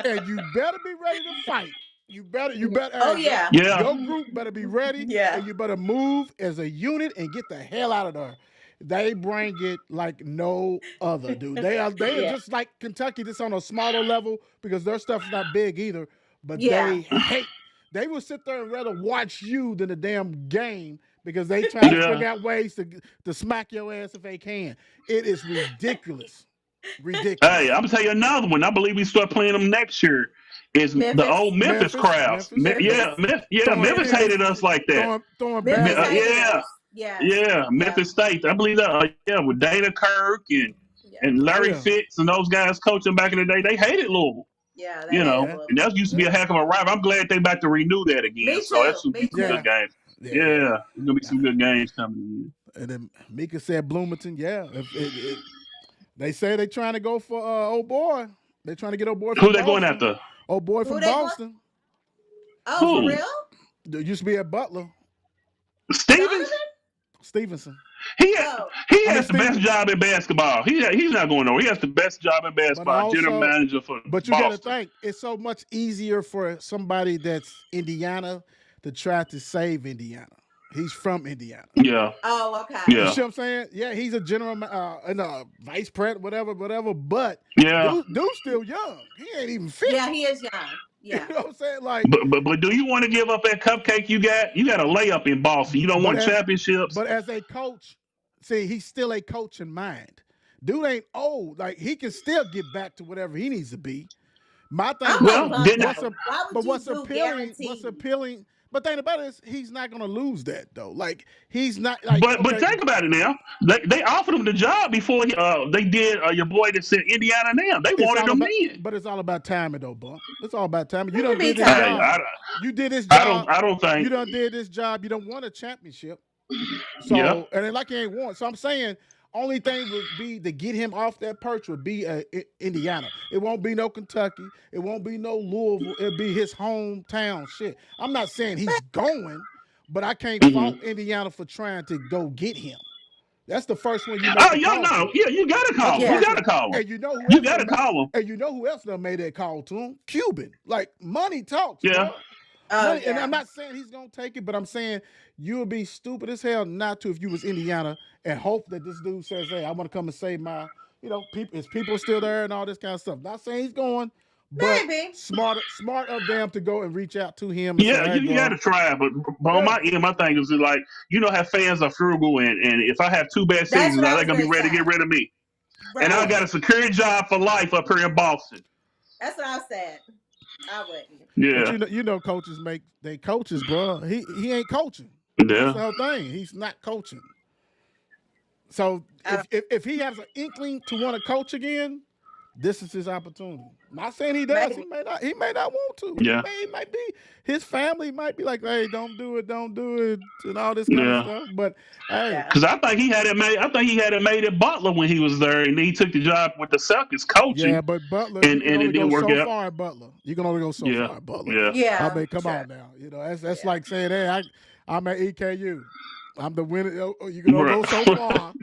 And you better be ready to fight. You better, Oh hey, yeah. yeah, your group better be ready, Yeah. and you better move as a unit and get the hell out of there. They bring it like no other, dude. They are Yeah. just like Kentucky, just on a smaller level because their stuff's not big either. But Yeah. they hate. They will sit there and rather watch you than the damn game because they trying to yeah. figure out ways to smack your ass if they can. It is ridiculous, Hey, ridiculous. I'm gonna tell you another one. I believe we start playing them next year. Is the Memphis. old Memphis crowds? Memphis. Yeah, Throwing Memphis pennies, hated us like that. throwing Memphis bad. hated Yeah, us. Yes. yeah, Yeah. Memphis State. I believe that. Yeah, with Dana Kirk Yeah. and Oh Larry yeah, Fitz and those guys coaching back in the day, they hated Louisville. Yeah. They You hated know, yeah, and Louisville. that used to be yeah, a heck of a rival. I'm glad they back to renew that again. Me So that's too. gonna be Me some too. good yeah, games. yeah. Yeah, it's gonna be some good games coming in. And then Mika said Bloomington. Yeah, they say they trying to go for old boy. They trying to get old boy Who from they going Boston. after? Old boy Who from they going? Boston. Oh, for Who? real? There used to be at Butler. Stevens? Donovan? Stevenson. He Oh. he I mean has the best Stevens. job in basketball. He's not going nowhere. He has the best job in But basketball. General also, manager for but you got to Boston. think it's so much easier for somebody that's Indiana to try to save Indiana. He's from Indiana. Yeah, Oh, okay. You yeah, see what I'm saying? Yeah, he's a general and vice president, whatever. But yeah. dude's still young. He ain't even Yeah, 50. he is young. You Yeah. know what I'm saying? Like, But do you want to give up that cupcake you got? You got a layup in Boston. You don't but want as championships. but as a coach, see, he's still a coach in mind. Dude ain't old. Like he can still get back to whatever he needs to be. My thing, I'm like Well, Bump didn't what's though. a, Why would but you do what's guaranteed? appealing. But thing about it is, he's not gonna lose that though. Like he's not like but okay, think about it now. They offered him the job before they did your boy that said Indiana. Now they it's wanted all him about, then. but it's all about timing though, bump. It's all about timing. You It could done be did this Hey, timing. job. You did this I job. don't You think. done did this job. You don't want a championship. Yeah, So and then like he ain't won. So I'm saying only thing would be to get him off that perch would be Indiana. It won't be no Kentucky. It won't be no Louisville. It'll be his hometown shit. I'm not saying he's going, but I can't fault hmm Indiana for trying to go get him. That's the first one you make Oh, the y'all call know. to. Yeah, you gotta That's call the him. You first Yeah. one. gotta call him. And you know who You else gotta done, call him. and you know who else done made that call to him? Cuban. Like money talks, Yeah. bro. Oh Money, and I'm yeah. not saying he's gonna take it, but I'm saying you would be stupid as hell not to if you was Indiana and hope that this dude says, "Hey, I want to come and save my, people. His people still there and all this kind of stuff." Not saying he's going, but Maybe. smart of them to go and reach out to him and say, Yeah, "Hey, you got bro, to try, but on yeah, my end, my thing is like, how fans are frugal, and if I have two bad That's seasons, what now I they're was gonna be gonna ready to get say. rid of me, and I Right. got a secure job for life up here in Boston. That's what I said. I wouldn't. But Yeah, coaches make they coaches, bro. He ain't coaching. That's yeah. the whole thing. He's not coaching. So I don't, if he has an inkling to want to coach again, this is his opportunity. Not saying he does. maybe. He may not want to. Yeah, He might be. His family might be like, hey, don't do it, and all this kind of yeah. stuff. But hey, Yeah. Because I think he had it made. I think he had it made at Butler when he was there, and then he took the job with the Celtics coaching, yeah, but Butler, you and can and it only go didn't work so out. far at Butler. You can only go so Yeah, far at Butler. yeah, I Yeah. mean, come Sure. on now. That's Yeah. like saying, hey, I'm at EKU. I'm the winner. You can only right, go so far.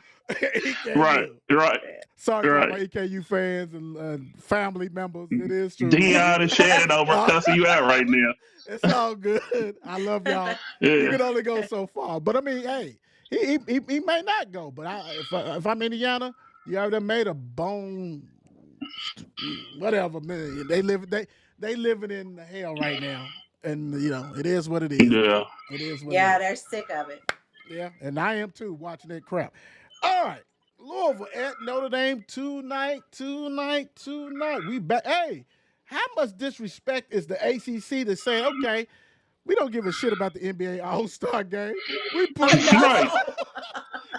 right, EKU. right, Sorry to all my right. EKU fans and family members. It is true. Dion and Shannon over cussing you out right now. It's all good. I love y'all. You Yeah, can only go so far. But I mean, hey, he may not go. But if I'm Indiana, you already made a bone, whatever. Man, they living in hell right now, and it is what it is, man. yeah. It is what it Yeah, is. they're sick of it. Yeah, and I am too watching that crap. All right, Louisville at Notre Dame tonight. We back. Hey, how much disrespect is the ACC to say, okay, we don't give a shit about the NBA All Star Game. We put it Right, on.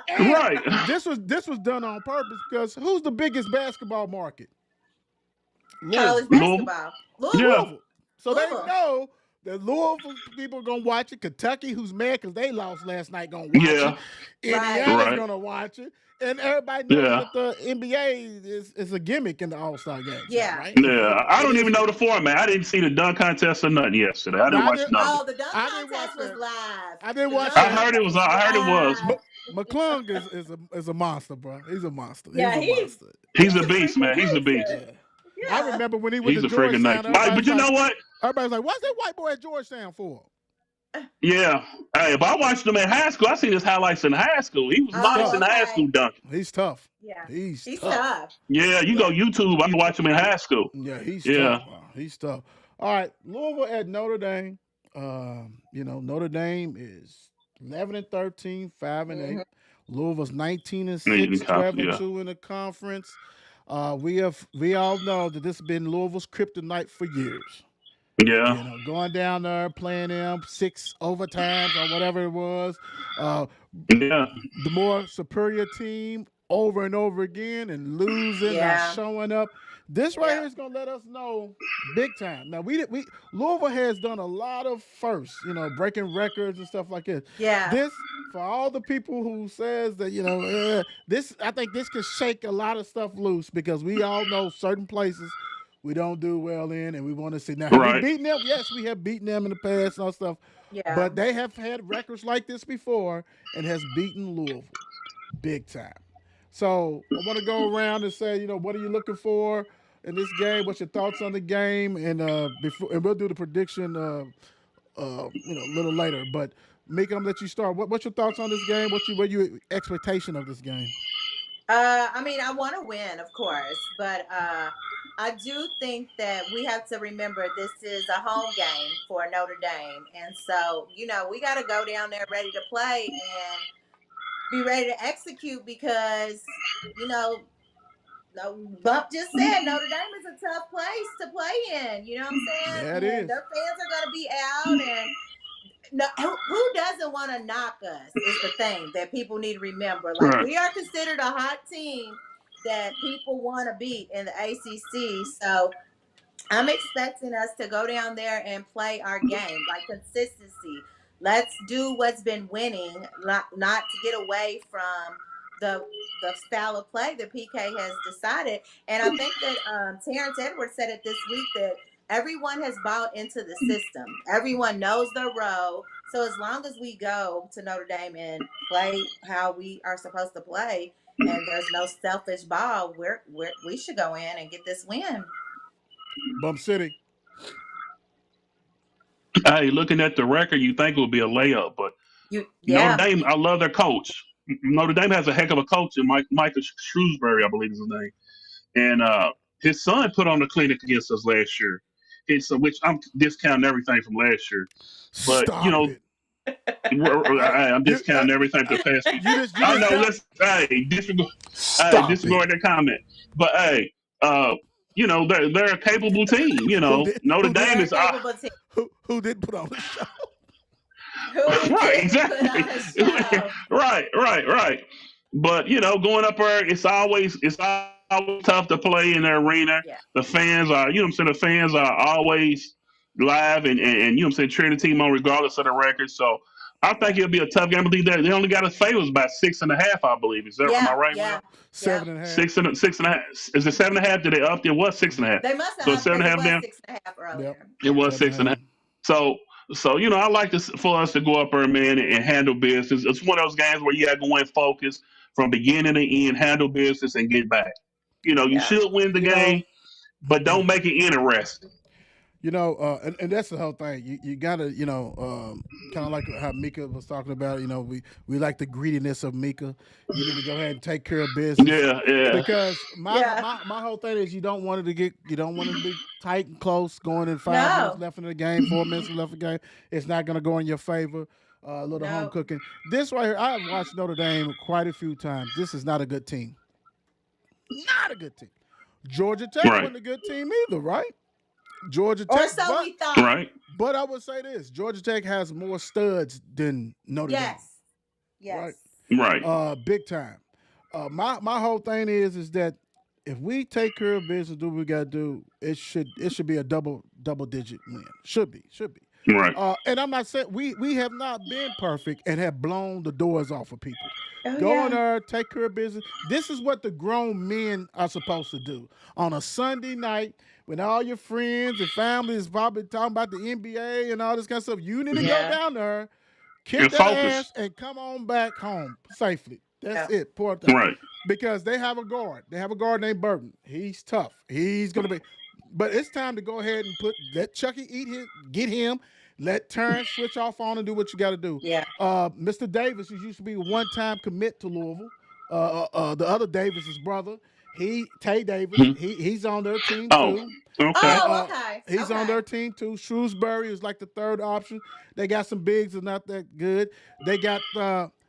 And right. this was done on purpose because who's the biggest basketball market? College Louisville. Louisville. basketball. Yeah, Louisville. Louisville. So they Louisville. know that Louisville people are gonna watch it. Kentucky, who's mad because they lost last night, gonna watch it. yeah, Right. Indiana's right. gonna watch it, and everybody knows Yeah, that the NBA is a gimmick in the All Star games, Yeah. right? yeah. I It don't is. even know the format. I didn't see the dunk contest or nothing yesterday. I No, didn't I watch didn't. nothing. Oh, the dunk I didn't watch contest was that. live. I didn't The watch dunk I that. heard it was. contest I heard it was. was live. McClung is a monster, bro. He's a monster. He's Yeah, a monster. He's he's a a beast, freaking man. He's a beast. nature. Yeah. I Yeah. remember when he went He's to a freaking Georgetown. nature. But you know what? Everybody's like, what's that white boy at Georgetown for? Yeah. Hey, but I watched him in high school. I seen his highlights in high school. He was He's nice Oh, in tough. high okay. school dunking. He's tough. Yeah. He's He's tough. tough. Yeah, you go Yeah. YouTube. I can watch him in high school. Yeah, he's Yeah. tough. Bro. He's tough. All right, Louisville at Notre Dame. Notre Dame is 11-13, 5-8. hmm Louisville's In 19-6, yeah. 12-2 in the conference. We all know that this has been Louisville's kryptonite for years. Yeah. Going down there, playing them 6 overtimes or whatever it was. Uh, Yeah. the more superior team over and over again and losing, not Yeah. showing up. This right Yeah. here is gonna let us know big time. Now we Louisville has done a lot of firsts, breaking records and stuff like this. Yeah. This for all the people who says that this, I think this could shake a lot of stuff loose because we all know certain places we don't do well in, and we want to see. Now, have we Right. beaten them? Yes, we have beaten them in the past and all stuff, Yeah. but they have had records like this before and has beaten Louisville big time. So I want to go around and say, what are you looking for in this game? What's your thoughts on the game? And and we'll do the prediction, a little later. But Mika, I'm gonna let you start. What's your thoughts on this game? What your expectation of this game? I mean, I want to win, of course, but I do think that we have to remember this is a home game for Notre Dame, and so we got to go down there ready to play and be ready to execute because Bump just said Notre Dame is a tough place to play in. You know what I'm saying? Yeah, it And is. their fans are going to be out, and no, who doesn't want to knock us is the thing that people need to remember. Like, Right. we are considered a hot team that people want to beat in the ACC. So I'm expecting us to go down there and play our game, like consistency. Let's do what's been winning, not to get away from the style of play that PK has decided. And I think that Terrence Edwards said it this week that everyone has bought into the system. Everyone knows their role. So as long as we go to Notre Dame and play how we are supposed to play, and there's no selfish ball, we should go in and get this win. Bump City. Hey, looking at the record, you think it would be a layup, but Notre Yeah. Dame, I love their coach. Notre Dame has a heck of a coach, and Michael Shrewsbury, I believe is his name. And his son put on a clinic against us last year. Which I'm discounting everything from last year. But, Stop it. I'm discounting everything for the past year. You just I know, got- Stop disregard that comment. But, hey, they're a capable team. Notre who Dame did- is Capable team. who did put on the show? Who right, did put on a exactly. show? right. But going up there, it's always tough to play in the arena. Yeah. The fans are, you know what I'm saying. The fans are always live and you know what I'm saying, cheering the team on regardless of the record. So I think it'll be a tough game. I believe that they only got us favors by 6.5. I believe. Am I Yeah. right, Yeah. Will? Yeah. 7.5. 6.5. Is it 7.5? Did they up? It was 6.5. They must So have seven because and a it half was now. 6.5 Yep. earlier. It Yeah. was 6.5. 7.5. So, I like this for us to go up there, man, and handle business. It's one of those games where you got to go in focus from beginning to end, handle business, and get back. You Yeah. should win the You know, game, but don't make it interesting. and that's the whole thing. You gotta, kind of like how Mika was talking about. We like the greediness of Mika. You need to go ahead and take care of business Yeah, yeah, because my Yeah. my, my whole thing is you don't want it to be tight and close going in 5 minutes No. left in the game, 4 minutes left in the game. It's not gonna go in your favor. A little home No. cooking. This right here, I've watched Notre Dame quite a few times. This is not a good team. Not a good team. Georgia Tech right, wasn't a good team either, right? Georgia Or Tech, so but we thought. right, but I would say this: Georgia Tech has more studs than Notre Dame, Yes. right? Yes. right. Big time. My whole thing is that if we take care of business, do what we gotta do. It should be a double digit win. Should be. Right. And I'm not saying we have not been perfect and have blown the doors off of people. Oh Go in yeah. there, take care of business. This is what the grown men are supposed to do on a Sunday night when all your friends and family is probably talking about the NBA and all this kind of stuff. You need to go Yeah. down there, kick And that focus. ass, and come on back home safely. That's Yeah. it. Point that. Right. Because they have a guard. They have a guard named Burton. He's tough. He's gonna be. But it's time to go ahead and let Chucky get him. Let Terrence switch off on and do what you got to do. Yeah. Mr. Davis, who used to be a one-time commit to Louisville, the other Davis's brother, Tay Davis, Mhm. he's on their team Oh, too. okay. Oh, okay. He's on Okay. their team too. Shrewsbury is like the third option. They got some bigs that's not that good. They got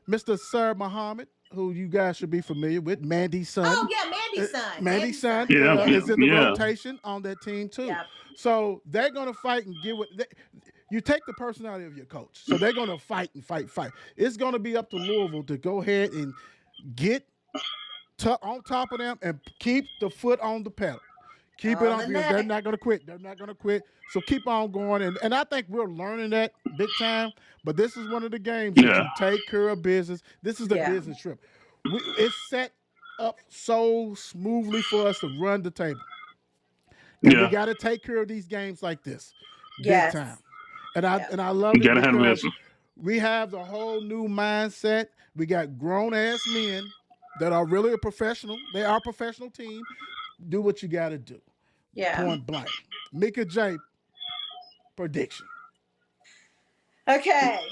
Mr. Sir Muhammad, who you guys should be familiar with, Mandy's Oh son. yeah, Mandy's son. Mandy's son Yeah, is in the yeah, rotation on that team too. Yep. So they're gonna fight and get what you take the personality of your coach. So they're gonna fight and fight, fight. It's gonna be up to Louisville to go ahead and get on top of them and keep the foot on the pedal. Keep it On on the because they're neck. not gonna quit. They're not gonna quit. So keep on going. And I think we're learning that big time. But this is one of the games that yeah, you take care of business. This is the Yeah. business trip. It's set up so smoothly for us to run the table. And we yeah. got to take care of these games like this, big Yes. time. And I Yeah. and I love You it gotta handle because business. we have the whole new mindset. We got grown ass men that are really a professional. They are a professional team. Do what you got to do. Yeah. Point blank. Mika J prediction. Okay.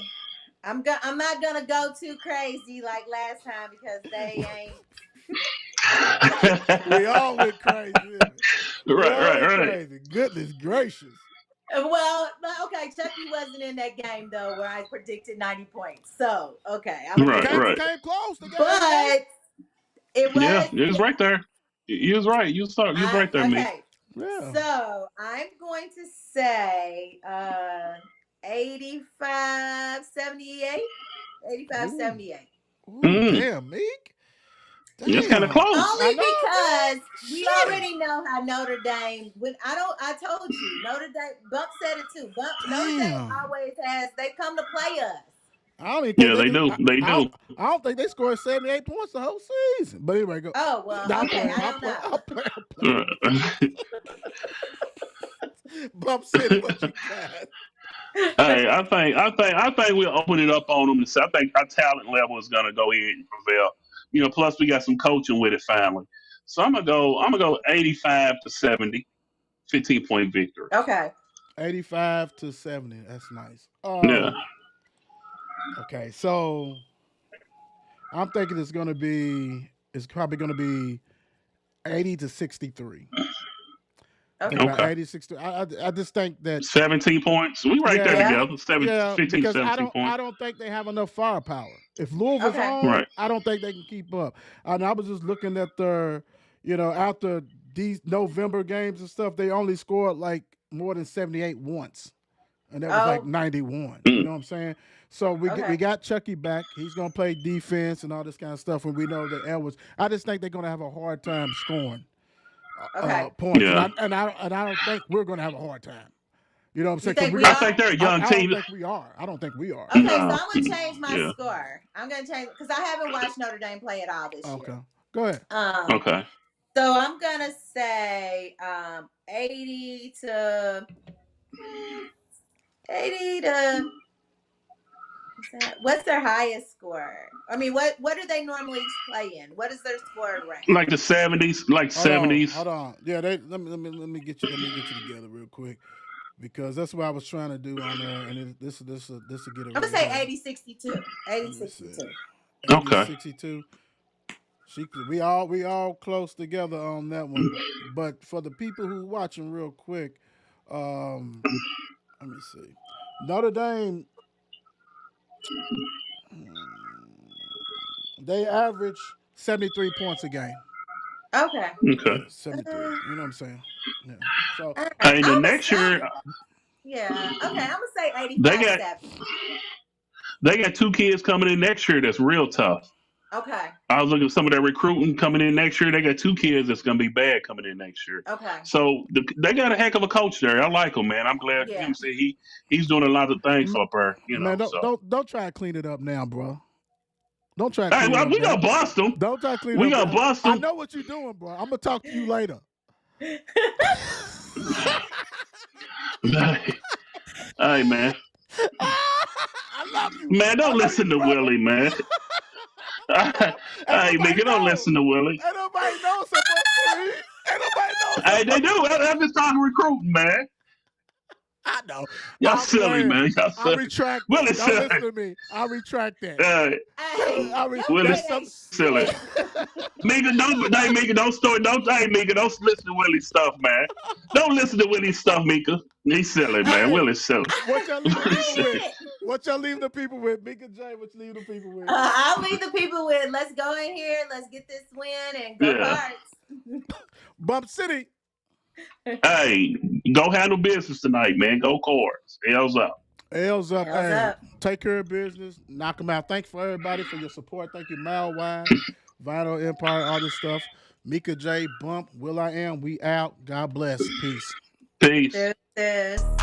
I'm not gonna go too crazy like last time because they ain't. We all went crazy. We Right, all right, went right, crazy. Goodness gracious. Well, okay, Chucky wasn't in that game though where I predicted 90 points. So okay, I'm gonna right, give Came, him. right. came close. They got 88. But it Yeah, was. it was right there. You was right. You was right there, me. Okay. Yeah. So I'm going to say 85, 78. 85, Ooh. 78. Ooh, Mm, damn, Meek. it's kind of Damn. close. I Only know, man. because we Shit. already know how Notre Dame. When I told you Notre Dame. Bump said it too. Notre Dame Damn. always has. They come to play us. I don't even think Yeah, they they do. do. They do. I don't think they scored 78 points the whole season. But anyway, go. Oh well. No, I'm Okay. playing. I I'm don't playing. know. I'm playing. I'm playing. Uh, Bump City, what you got? hey, I think we'll open it up on them. I think our talent level is gonna go ahead and prevail. Plus we got some coaching with it finally. So I'm gonna go 85 to 70, 15-point victory. Okay. 85 to 70. That's nice. Yeah. Okay, so I'm thinking it's probably gonna be 80 to 63. Think Okay. about Okay. 80, 60. I just think that 17 points. We right there yeah, Yeah. together. 7, yeah, 15 to because 17 I points. don't think they have enough firepower. If Louisville's Okay. on, Right. I don't think they can keep up. And I was just looking at their, after these November games and stuff, they only scored like more than 78 once. and that was like Oh, 91. You know Mm. what I'm saying? So we okay. got Chucky back. He's gonna play defense and all this kind of stuff. And we know that Edwards. I just think they're gonna have a hard time scoring Okay. points, Yeah. and I don't think we're gonna have a hard time. You know what I'm You saying? Because think we're we I gonna. think are? they're a young I don't team. think we are. I don't think we are. Okay, so No. I'm gonna change my Yeah. score. I'm gonna change because I haven't watched Notre Dame play at all this Okay, year. go ahead. Okay. So I'm gonna say 80 to 80 to what's their highest score? I mean, what do they normally play in? What is their score rank? Like the 70s, like Hold on, 70s. hold on. Yeah, let me get you together real quick because that's what I was trying to do on there, and this will get it I'm gonna right say here. 80 62. 80 Let me see. 62. 80 Okay. 62. We all close together on that one. But for the people who watching real quick, um, let me see. Notre Dame, they average 73 points a game. Okay. Yeah, Okay. 73. Uh, You know what I'm saying? Yeah. So all right. Hey, the next year Yeah. Okay. I'm gonna say they 85 got 70. they got two kids coming in next year that's real tough. Okay. I was looking at some of their recruiting coming in next year. They got two kids that's going to be bad coming in next year. Okay. So they got a heck of a coach there. I like him, man. I'm glad Yeah. him say he's doing a lot of things up there, man, don't So don't don't try to clean it up now, bro. Don't try to hey, clean it well, up we now. gonna bust them. Don't try to clean it We up gonna now. bust I them. know what you're doing, bro. I'm gonna talk to you later. Hey, man. I love you. Man, I don't love you, listen to brother. Willie, man. Ain't Hey, nobody nigga, don't know. listen to Willie. Ain't nobody know so much to read. Ain't nobody know so Hey, they much. do. I'm just talking recruiting, man. I know. Y'all I'm silly, playing. man. Y'all I silly. retract Willie that. Don't silly. listen to me. I retract that. Hey, Hey, your Willie That's kid some. ain't silly. shit. Mika, don't listen to Willie stuff, man. Don't listen to Willie stuff, Mika. He's silly, man. Hey, Willie's silly. what y'all leave the Willie's people with? silly. I ain't. What y'all leave the people with? Mika J, what you leave the people with? I'll leave the people with let's go in here, let's get this win and go Yeah. Cards. Bump City. Hey, go handle business tonight, man. Go Cards. L's up. L's up. Hell's Hey, up. take care of business. Knock them out. Thanks for everybody for your support. Thank you, Mal Wine, Vinyl Empire, all this stuff. Mika J, Bump, Will I Am. We out. God bless. Peace. Peace. Deuces.